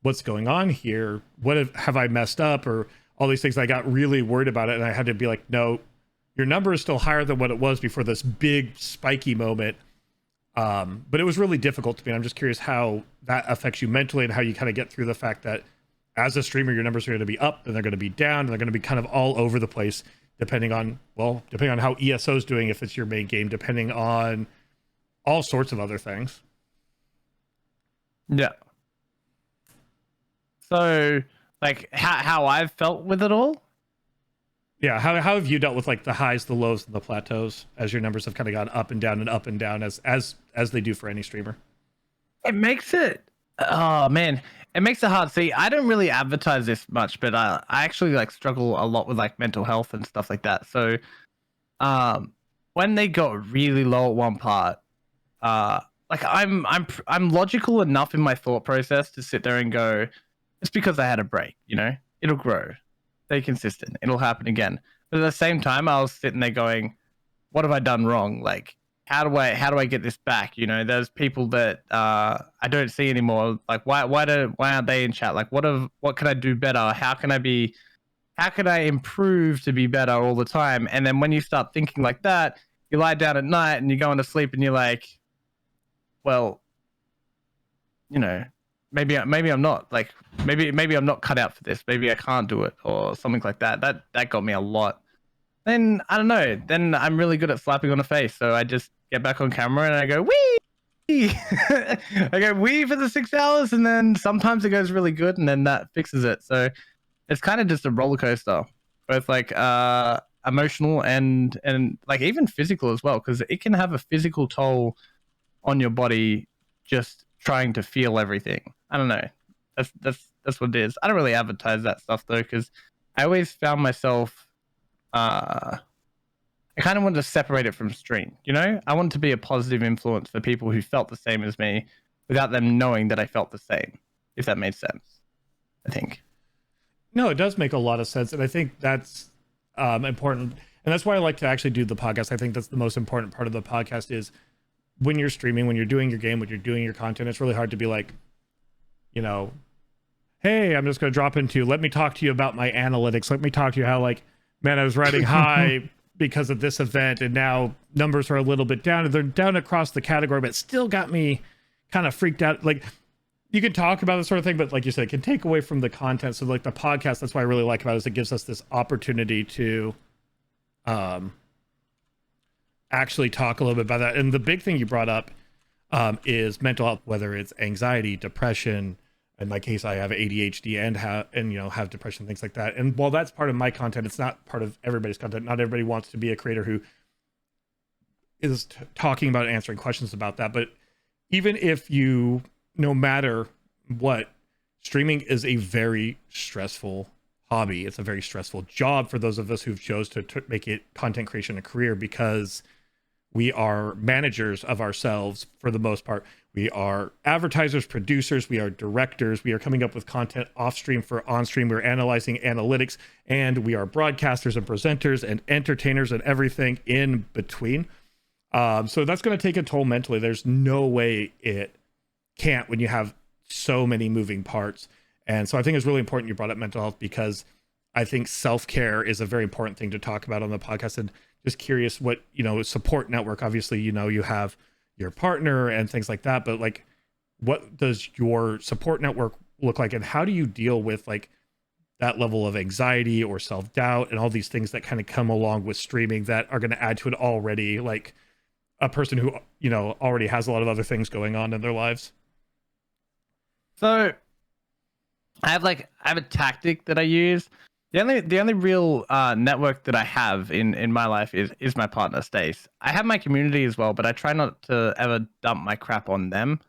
what's going on here? What have I messed up? Or all these things. I got really worried about it, and I had to be like, no, your number is still higher than what it was before this big spiky moment. But it was really difficult to me. I'm just curious how that affects you mentally and how you kind of get through the fact that as a streamer, your numbers are going to be up and they're going to be down and they're going to be kind of all over the place, depending on how ESO is doing, if it's your main game, depending on all sorts of other things. Yeah. So, like, how I've felt with it all? Yeah, how have you dealt with like the highs, the lows, and the plateaus as your numbers have kind of gone up and down as they do for any streamer? It makes it, oh man, it makes it hard. See, I don't really advertise this much, but I actually like struggle a lot with like mental health and stuff like that. So, when they got really low at one part, like I'm logical enough in my thought process to sit there and go, it's because I had a break, it'll grow. Stay consistent. It'll happen again. But at the same time, I was sitting there going, what have I done wrong? Like, how do I get this back? There's people that I don't see anymore. Like, why aren't they in chat? Like, what can I do better? How can I improve to be better all the time? And then when you start thinking like that, you lie down at night and you're going to sleep and you're like, well, maybe I'm not, like, maybe I'm not cut out for this. Maybe I can't do it or something like that. That got me a lot. Then I don't know. Then I'm really good at slapping on the face, so I just get back on camera and I go wee. I go wee for the 6 hours, and then sometimes it goes really good, and then that fixes it. So it's kind of just a roller coaster, both like emotional and like even physical as well, because it can have a physical toll on your body just trying to feel everything. I don't know. That's what it is. I don't really advertise that stuff though, because I always found myself I kind of wanted to separate it from stream. I wanted to be a positive influence for people who felt the same as me without them knowing that I felt the same, if that made sense. I think. No, it does make a lot of sense, and I think that's important, and that's why I like to actually do the podcast. I think that's the most important part of the podcast is when you're streaming, when you're doing your game, when you're doing your content, it's really hard to be like, hey, I'm just going to drop into, let me talk to you about my analytics. Let me talk to you how, like, man, I was riding high because of this event, and now numbers are a little bit down, and they're down across the category, but it still got me kind of freaked out. Like, you can talk about this sort of thing, but like you said, it can take away from the content. So like the podcast, that's what I really like about it, is it gives us this opportunity to actually talk a little bit about that. And the big thing you brought up is mental health, whether it's anxiety, depression. In my case, I have ADHD and have depression, things like that. And while that's part of my content, it's not part of everybody's content. Not everybody wants to be a creator who is talking about and answering questions about that. But even if you, no matter what, streaming is a very stressful hobby. It's a very stressful job for those of us who've chose to make it content creation a career, because we are managers of ourselves for the most part. We are advertisers, producers, we are directors, we are coming up with content off stream for on stream, we're analyzing analytics, and we are broadcasters and presenters and entertainers and everything in between. So that's going to take a toll mentally. There's no way it can't when you have so many moving parts. And so I think it's really important you brought up mental health, because I think self-care is a very important thing to talk about on the podcast. And just curious what, support network, obviously, you have your partner and things like that, but like, what does your support network look like, and how do you deal with like that level of anxiety or self-doubt and all these things that kind of come along with streaming that are going to add to it already, like a person who, already has a lot of other things going on in their lives? So I have a tactic that I use. The only real network that I have in my life is my partner Stace. I have my community as well, but I try not to ever dump my crap on them.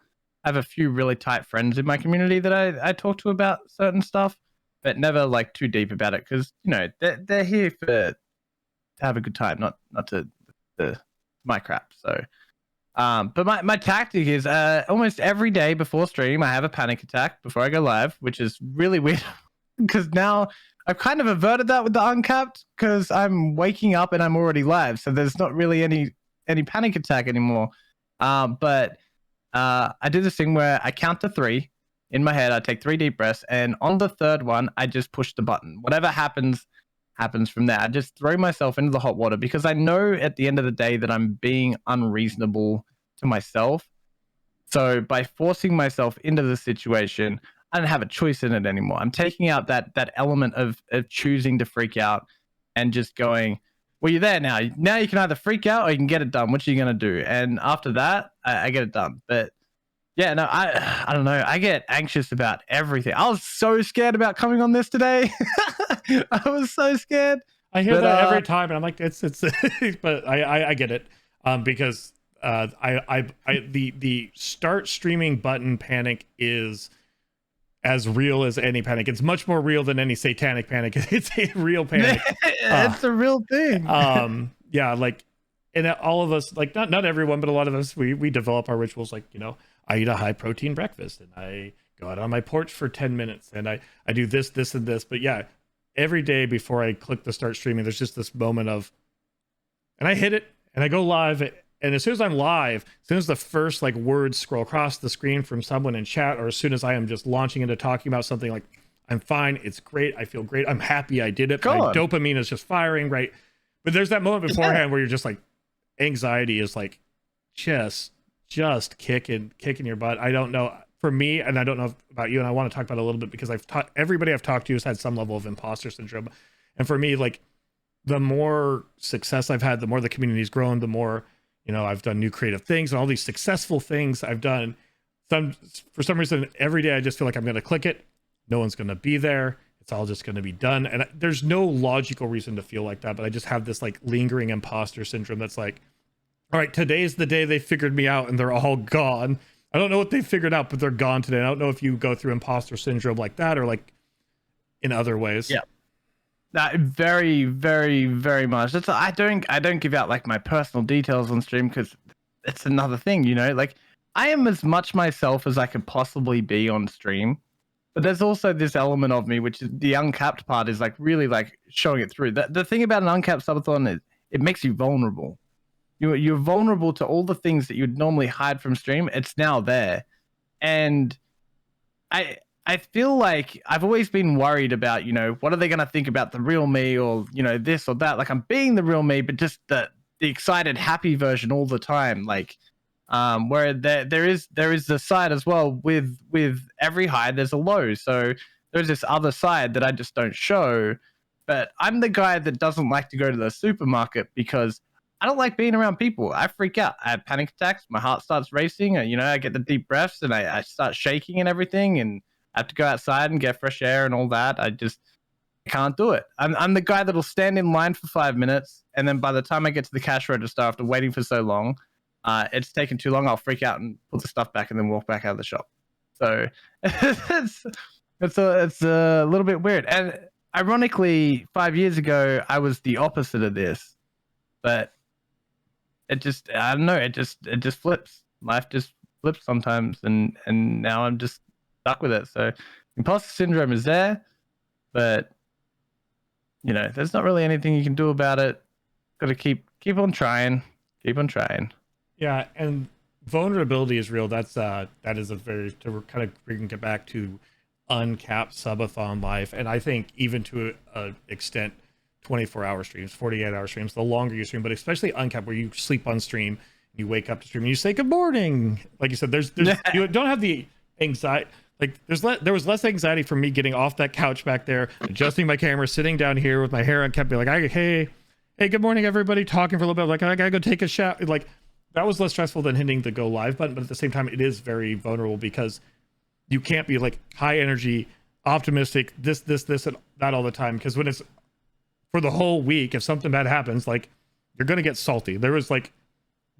I have a few really tight friends in my community that I talk to about certain stuff, but never like too deep about it, because they're here to have a good time, not to my crap. So but my tactic is almost every day before stream, I have a panic attack before I go live, which is really weird because now I've kind of averted that with the Uncapped, because I'm waking up and I'm already live. So there's not really any panic attack anymore. But I do this thing where I count to 3 in my head. I take 3 deep breaths, and on the third one, I just push the button. Whatever happens from there. I just throw myself into the hot water, because I know at the end of the day that I'm being unreasonable to myself. So by forcing myself into the situation, I don't have a choice in it anymore. I'm taking out that element of choosing to freak out and just going, well, you're there now. Now you can either freak out or you can get it done. What are you going to do? And after that, I get it done. But yeah, no, I don't know. I get anxious about everything. I was so scared about coming on this today. I was so scared. I hear that every time, and I'm like, it's, but I get it, because the start streaming button panic is as real as any panic. It's much more real than any satanic panic. It's a real panic. It's a real thing. Yeah, like, and all of us, like, not everyone, but a lot of us, we develop our rituals. Like, I eat a high protein breakfast, and I go out on my porch for 10 minutes, and I do this, and this. But yeah, every day before I click the start streaming, there's just this moment of, and I hit it and I go live. And as soon as I'm live, as soon as the first like words scroll across the screen from someone in chat, or as soon as I am just launching into talking about something, like, I'm fine, it's great, I feel great, I'm happy I did it, my dopamine is just firing, right? But there's that moment beforehand where you're just like, anxiety is like just kicking your butt. I don't know, for me, and I don't know about you, and I want to talk about it a little bit, because everybody I've talked to has had some level of imposter syndrome. And for me, like, the more success I've had, the more the community's grown, the more, I've done new creative things, and all these successful things I've done. For some reason, every day I just feel like I'm going to click it. No one's going to be there. It's all just going to be done. And there's no logical reason to feel like that, but I just have this like lingering imposter syndrome that's like, all right, today's the day they figured me out and they're all gone. I don't know what they figured out, but they're gone today. I don't know if you go through imposter syndrome like that, or like in other ways. Yeah. Very, very, very much. I don't give out like my personal details on stream, because it's another thing, like, I am as much myself as I could possibly be on stream, but there's also this element of me, which is the uncapped part, is like really like showing it through. The thing about an uncapped subathon is it makes you vulnerable. You're vulnerable to all the things that you'd normally hide from stream. It's now there. And I feel like I've always been worried about, what are they going to think about the real me, or, this or that. Like, I'm being the real me, but just the excited, happy version all the time. Like, where there is the side as well with every high, there's a low. So there's this other side that I just don't show. But I'm the guy that doesn't like to go to the supermarket, because I don't like being around people. I freak out. I have panic attacks. My heart starts racing. I get the deep breaths, and I start shaking and everything. And I have to go outside and get fresh air and all that. I can't do it. I'm the guy that'll stand in line for 5 minutes, and then by the time I get to the cash register, after waiting for so long, it's taken too long. I'll freak out and put the stuff back, and then walk back out of the shop. So it's a little bit weird. And ironically, 5 years ago, I was the opposite of this, but it just, I don't know, it just flips. Life just flips sometimes, and now I'm just stuck with it. So imposter syndrome is there, but there's not really anything you can do about it. Got to keep on trying. Yeah, and vulnerability is real. That is a very, to kind of bring it back to Uncapped Subathon life, and I think even to an extent, 24-hour streams, 48-hour streams, the longer you stream, but especially Uncapped, where you sleep on stream, you wake up to stream and you say good morning. Like you said, there's you don't have the anxiety. Like there was less anxiety for me getting off that couch back there, adjusting my camera, sitting down here with my hair unkept, be like, hey, good morning, everybody, talking for a little bit, like I gotta go take a shower. Like that was less stressful than hitting the go live button, but at the same time, it is very vulnerable because you can't be like high energy, optimistic, this, and that all the time. Because when it's for the whole week, if something bad happens, like you're gonna get salty. There was like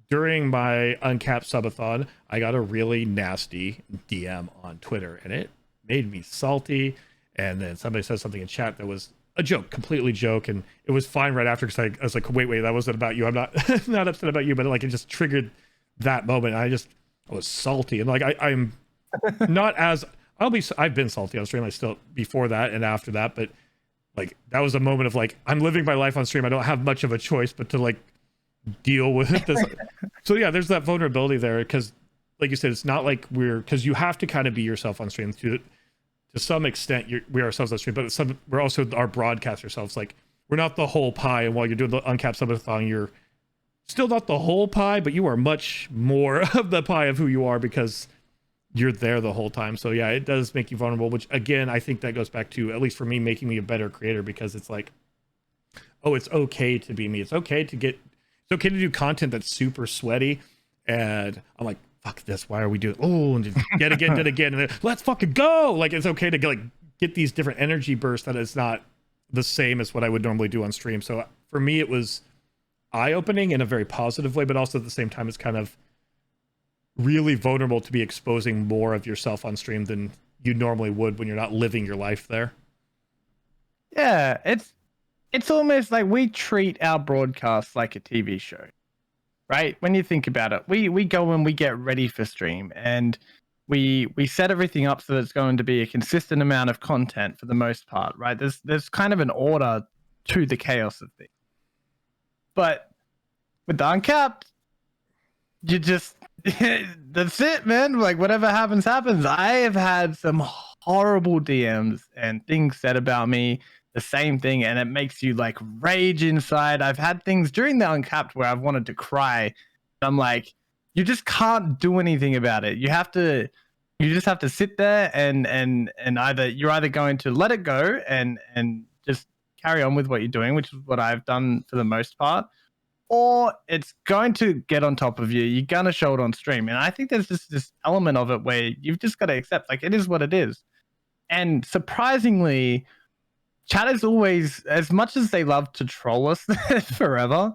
during my Uncapped Subathon, I got a really nasty DM on Twitter, and it made me salty. And then somebody said something in chat that was a joke, completely joke, and it was fine right after because I was like, wait, that wasn't about you. I'm not not upset about you, but like it just triggered that moment. I was salty, and like I'm not as I've been salty on stream. I still before that and after that, but like that was a moment of like I'm living my life on stream. I don't have much of a choice but to like deal with this. So yeah, there's that vulnerability there because like you said, it's not like because you have to kind of be yourself on stream to some extent. We are ourselves on stream, but we're also our broadcaster selves. Like we're not the whole pie, and while you're doing the Uncapped Subathon, you're still not the whole pie, but you are much more of the pie of who you are because you're there the whole time. So yeah, it does make you vulnerable, which again, I think that goes back to, at least for me, making me a better creator, because it's like, oh, it's okay to be me. It's okay to do content that's super sweaty. And I'm like, fuck this. Why are we doing, and did it again. And then, let's fucking go. Like, it's okay to get these different energy bursts that is not the same as what I would normally do on stream. So for me, it was eye-opening in a very positive way, but also at the same time, it's kind of really vulnerable to be exposing more of yourself on stream than you normally would when you're not living your life there. Yeah, it's almost like we treat our broadcasts like a TV show, right? When you think about it, we go and we get ready for stream, and we set everything up so that it's going to be a consistent amount of content for the most part, right? There's kind of an order to the chaos of things. But with the Uncapped, you just that's it, man. Like whatever happens. I have had some horrible DMs and things said about me, the same thing, and it makes you like rage inside. I've had things during the Uncapped where I've wanted to cry. I'm like, you just can't do anything about it. You just have to sit there and you're either going to let it go and just carry on with what you're doing, which is what I've done for the most part, or it's going to get on top of you. You're going to show it on stream. And I think there's just this element of it where you've just got to accept, like, it is what it is. And surprisingly, chat is always, as much as they love to troll us forever,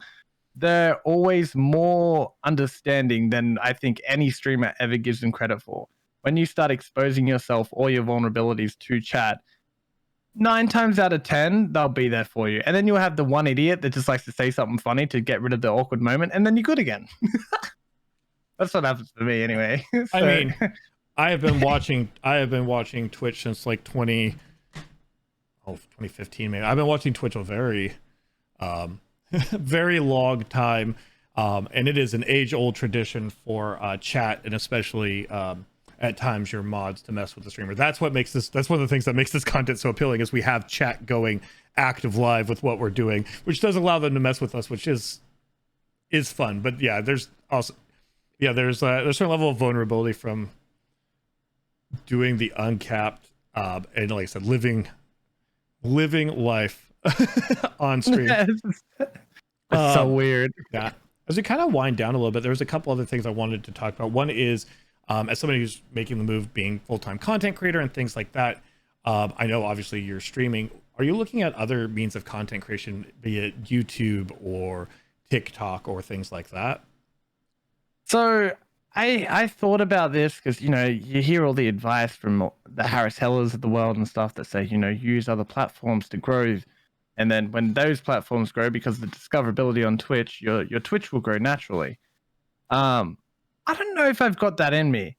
they're always more understanding than I think any streamer ever gives them credit for. When you start exposing yourself or your vulnerabilities to chat, 9 times out of 10, they'll be there for you. And then you'll have the one idiot that just likes to say something funny to get rid of the awkward moment, and then you're good again. That's what happens to me anyway. So. I mean, I have been watching Twitch since like 2015 maybe. I've been watching Twitch a very very long time. And it is an age-old tradition for chat, and especially at times your mods, to mess with the streamer. That's what makes this, that's one of the things that makes this content so appealing, is we have chat going active live with what we're doing, which does allow them to mess with us, which is fun. But yeah, there's also, there's a certain level of vulnerability from doing the Uncapped and, like I said, living life on stream. It's so weird. Yeah. As we kind of wind down a little bit, there's a couple other things I wanted to talk about. One is, as somebody who's making the move, being full-time content creator and things like that, I know obviously you're streaming. Are you looking at other means of content creation, be it YouTube or TikTok or things like that? So I thought about this because, you hear all the advice from the Harris Hellers of the world and stuff that say, use other platforms to grow. And then when those platforms grow, because of the discoverability on Twitch, your Twitch will grow naturally. I don't know if I've got that in me.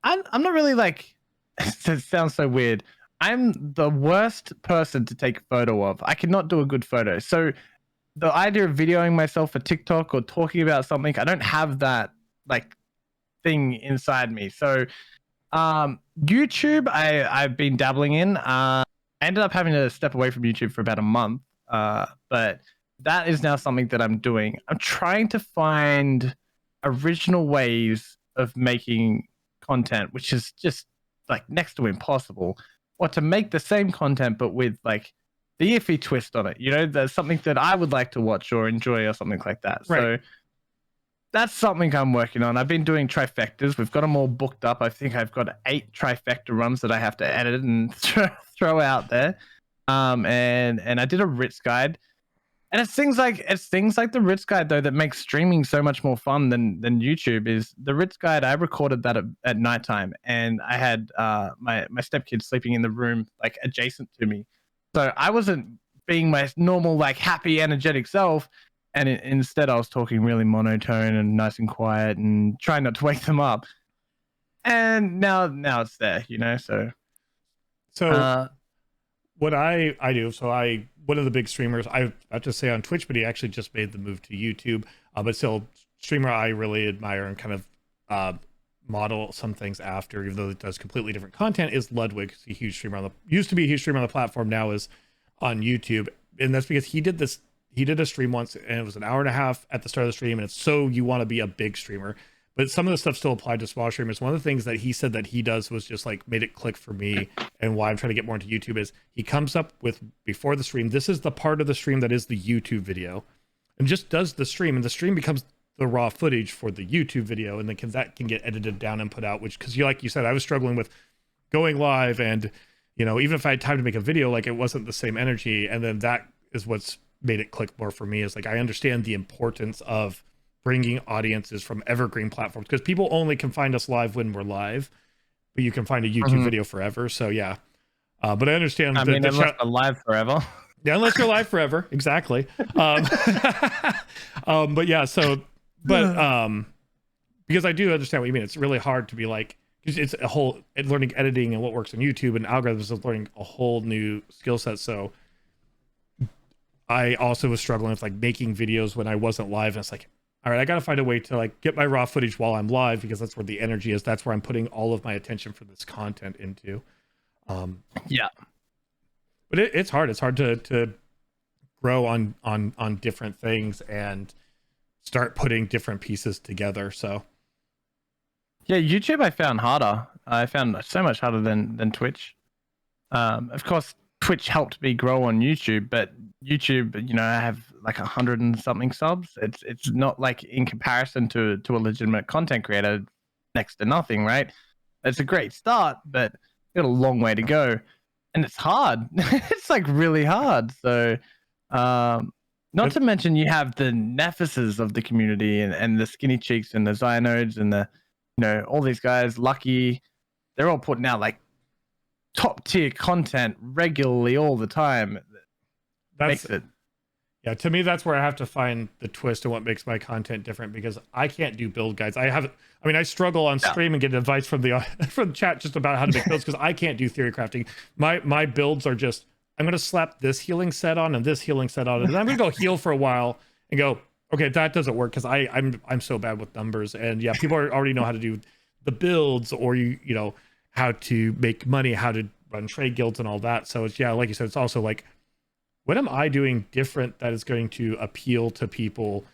I'm not really like, it sounds so weird. I'm the worst person to take a photo of. I cannot do a good photo. So the idea of videoing myself for TikTok or talking about something, I don't have that like thing inside me. So YouTube, I've been dabbling in. I ended up having to step away from YouTube for about a month But that is now something that I'm doing. I'm trying to find original ways of making content, which is just like next to impossible, or to make the same content but with like the Iffy twist on it. You know, there's something that I would like to watch or enjoy or something like that. Right. So that's something I'm working on. I've been doing trifectas. We've got them all booked up. I think I've got 8 trifecta runs that I have to edit and throw out there. And I did a Ritz guide. And it's things like the Ritz guide though that makes streaming so much more fun than YouTube. Is the Ritz guide, I recorded that at nighttime, and I had my stepkid sleeping in the room like adjacent to me, so I wasn't being my normal like happy energetic self, and instead I was talking really monotone and nice and quiet and trying not to wake them up. And now it's there, you know. So what I do, so one of the big streamers, I have to say on Twitch, but he actually just made the move to YouTube, but still streamer I really admire and kind of model some things after, even though it does completely different content, is Ludwig. He's a huge streamer used to be a huge streamer on the platform, now is on YouTube. And that's because he did a stream once, and it was an hour and a half at the start of the stream, and it's so you want to be a big streamer. But some of the stuff still applied to small streamers. One of the things that he said that he does was just like made it click for me, and why I'm trying to get more into YouTube is he comes up with, before the stream, this is the part of the stream that is the YouTube video, and just does the stream, and the stream becomes the raw footage for the YouTube video, and then that can get edited down and put out, which, because like you said, I was struggling with going live, and you know, even if I had time to make a video, like it wasn't the same energy. And then that is what's made it click more for me, is like I understand the importance of bringing audiences from evergreen platforms, because people only can find us live when we're live, but you can find a YouTube video forever. So yeah, but I understand. I mean, unless you're live forever. Yeah, unless you're live forever, exactly. But yeah, because I do understand what you mean. It's really hard to be like, it's a whole learning editing and what works on YouTube and algorithms is learning a whole new skill set. So I also was struggling with like making videos when I wasn't live, and it's like, all right, I got to find a way to like get my raw footage while I'm live, because that's where the energy is. That's where I'm putting all of my attention for this content into. Yeah, but it's hard. It's hard to grow on different things and start putting different pieces together. So yeah, YouTube I found harder. I found so much harder than Twitch. Of course, Twitch helped me grow on YouTube, but YouTube, you know, I have like 100 and something subs. It's not like, in comparison to a legitimate content creator, next to nothing, right? It's a great start, but got a long way to go, and it's hard. It's like really hard. So not to mention you have the Nephuses of the community, and the Skinny Cheeks and the Zyanodes and the, you know, all these guys, Lucky, they're all putting out like top tier content regularly all the time. That's it. Yeah, to me, that's where I have to find the twist and what makes my content different, because I can't do build guides. I struggle on stream and get advice from the chat just about how to make builds, because I can't do theory crafting. My builds are just, I'm going to slap this healing set on and this healing set on, and then I'm going to go heal for a while and go, okay, that doesn't work, because I'm so bad with numbers. And yeah, people already know how to do the builds, or you know, how to make money, how to run trade guilds and all that. So it's, yeah, like you said, it's also like, what am I doing different that is going to appeal to people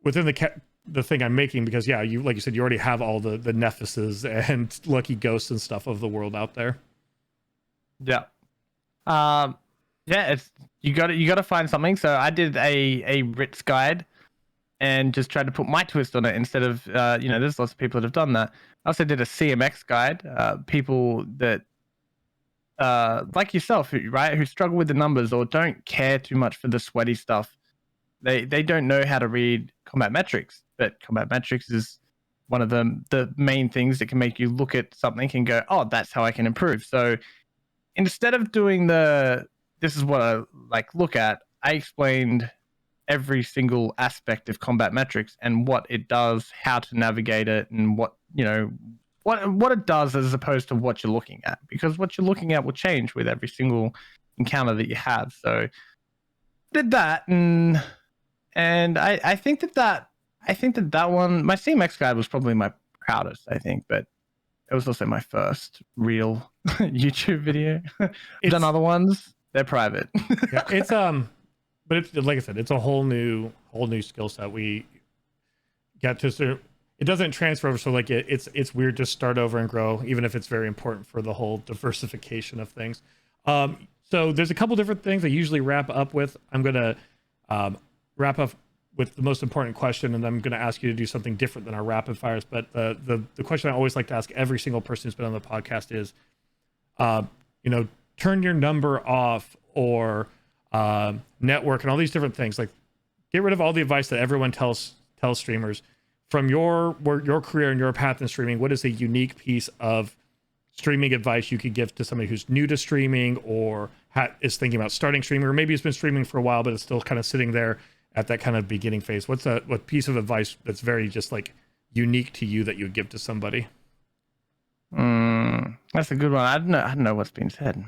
within the thing I'm making? Because yeah, you, like you said, you already have all the Nephuses and Lucky Ghosts and stuff of the world out there. Yeah. Yeah, it's, you got to find something. So I did a Ritz guide and just tried to put my twist on it instead of, you know, there's lots of people that have done that. I also did a CMX guide, people that, like yourself, right, who struggle with the numbers or don't care too much for the sweaty stuff. They don't know how to read combat metrics, but combat metrics is one of the main things that can make you look at something and go, oh, that's how I can improve. So instead of doing this is what I like look at, I explained every single aspect of combat metrics and what it does, how to navigate it, and what, you know, what it does as opposed to what you're looking at, because what you're looking at will change with every single encounter that you have. So did that, and I think that one, my CMX guide was probably my proudest, I think, but it was also my first real YouTube video. I've done other ones, they're private. Yeah, it's but it's like I said, it's a whole new skill set. We get to sort of, it doesn't transfer over, so like it's weird to start over and grow, even if it's very important for the whole diversification of things. So there's a couple different things I usually wrap up with. I'm gonna wrap up with the most important question, and then I'm gonna ask you to do something different than our rapid fires. But the question I always like to ask every single person who's been on the podcast is, turn your number off, or network, and all these different things. Like, get rid of all the advice that everyone tells streamers. From your career and your path in streaming, what is a unique piece of streaming advice you could give to somebody who's new to streaming, or is thinking about starting streaming, or maybe it's been streaming for a while but it's still kind of sitting there at that kind of beginning phase? What piece of advice that's very just like unique to you that you would give to somebody? That's a good one. I don't know what's been said.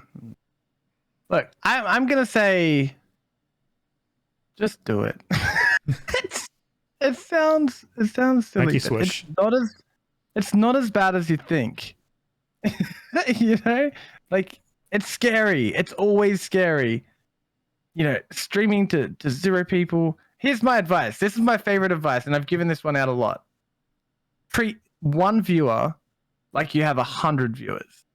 Look, I'm gonna say, just do it. It sounds silly. Swish. It's not as bad as you think. Like, it's scary. It's always scary. Streaming to 0 people. Here's my advice. This is my favorite advice, and I've given this one out a lot. Treat one viewer like you have 100 viewers.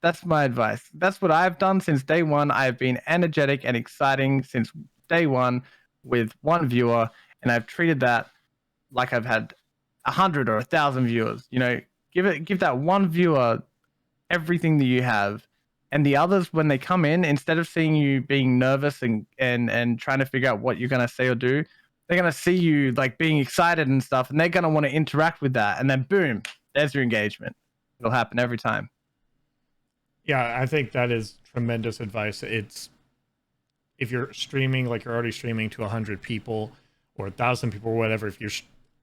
That's my advice. That's what I've done since day one. I've been energetic and exciting since day one with one viewer, and I've treated that like I've had 100 or 1,000 viewers. Give that one viewer everything that you have, and the others, when they come in, instead of seeing you being nervous and trying to figure out what you're gonna say or do, they're gonna see you like being excited and stuff, and they're gonna want to interact with that, and then boom, there's your engagement. It'll happen every time. Yeah, I think that is tremendous advice. It's, if you're streaming, like you're already streaming to 100 people or 1,000 people or whatever, if you're,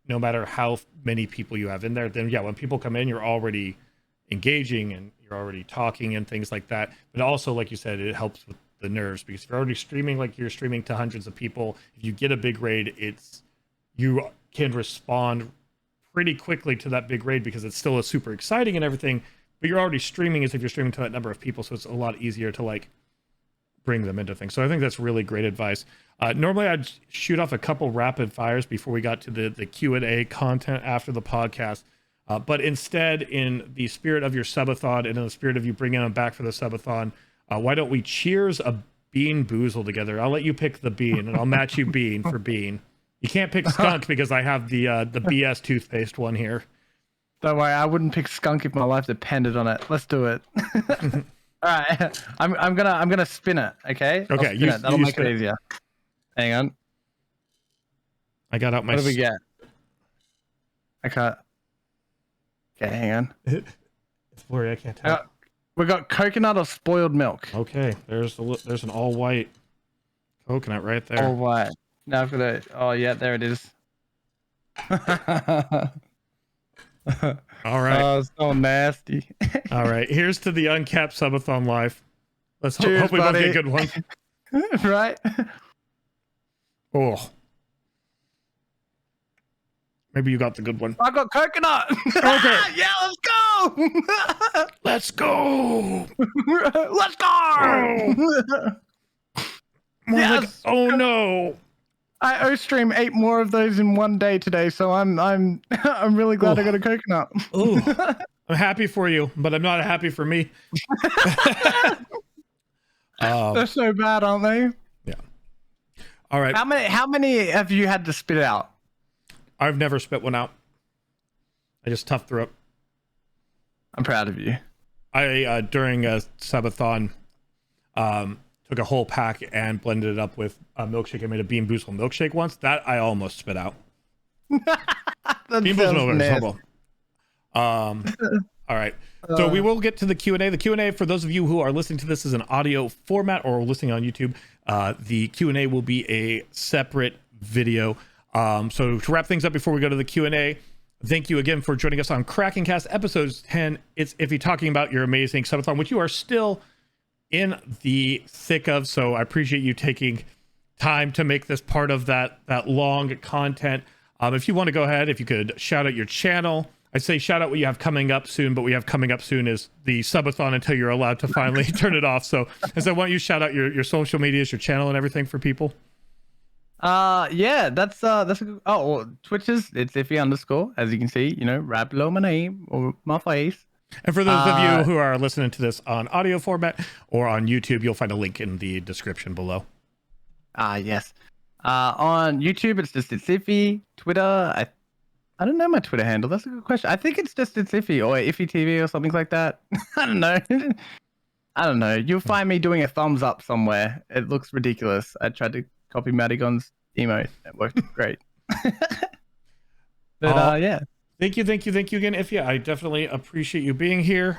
no matter how many people you have in there, then yeah, when people come in, you're already engaging and you're already talking and things like that. But also, like you said, it helps with the nerves, because if you're already streaming, like you're streaming to hundreds of people, if you get a big raid, you can respond pretty quickly to that big raid, because it's still super exciting and everything, but you're already streaming as if you're streaming to that number of people, so it's a lot easier to like bring them into things. So I think that's really great advice. Normally I'd shoot off a couple rapid fires before we got to the Q&A content after the podcast, but instead, in the spirit of your subathon and in the spirit of you bringing them back for the subathon, why don't we cheers a bean boozle together? I'll let you pick the bean, and I'll match you bean for bean. You can't pick skunk because I have the BS toothpaste one here. Don't worry, I wouldn't pick skunk if my life depended on it. Let's do it. All right, I'm gonna spin it. Okay. Okay. That'll make it easier. Hang on. I got out my. What do we get? I can't. Okay, hang on. It's blurry. I can't tell. We got coconut or spoiled milk. Okay. There's an all white coconut right there. All white. Now I've got a. Oh yeah, there it is. All right. Oh, so nasty. All right. Here's to the Uncapped Subathon life. Let's Cheers, hope we both get a good one. Right? Oh. Maybe you got the good one. I got coconut. Okay. Yeah, let's go. Let's go. Let's go. More Yes. like, oh no. I stream 8 more of those in one day today, so I'm really glad I got a coconut. Oh, I'm happy for you, but I'm not happy for me. They're so bad, aren't they? Yeah. All right. How many have you had to spit out? I've never spit one out. I just toughed through it. I'm proud of you. I during a subathon, took a whole pack and blended it up with a milkshake. I made a Bean Boozle milkshake once. That I almost spit out. Bean Boozle milkshake. All right. So we will get to the Q&A. The Q&A, for those of you who are listening to this as an audio format or listening on YouTube, the Q&A will be a separate video. So to wrap things up before we go to the Q&A, thank you again for joining us on Cracking Cast episode 10. It's Iffy talking about your amazing subathon, which you are still in the thick of. So I appreciate you taking time to make this part of that long content. If you want to go ahead, if you could shout out your channel, I'd say shout out what you have coming up soon, but we have coming up soon is the subathon until you're allowed to finally turn it off. So as I want you to shout out your social medias, your channel and everything for people. Yeah, that's a good, well, Twitch is Itsiffy_, as you can see, right below my name or my face. And for those of you who are listening to this on audio format or on YouTube, you'll find a link in the description below. Yes. On YouTube, it's just Itsiffy. Twitter, I don't know my Twitter handle. That's a good question. I think it's just Itsiffy or Iffy TV or something like that. I don't know. I don't know. You'll find me doing a thumbs up somewhere. It looks ridiculous. I tried to copy Madigon's emote. It worked great. But yeah. Thank you again, Iffy. I definitely appreciate you being here.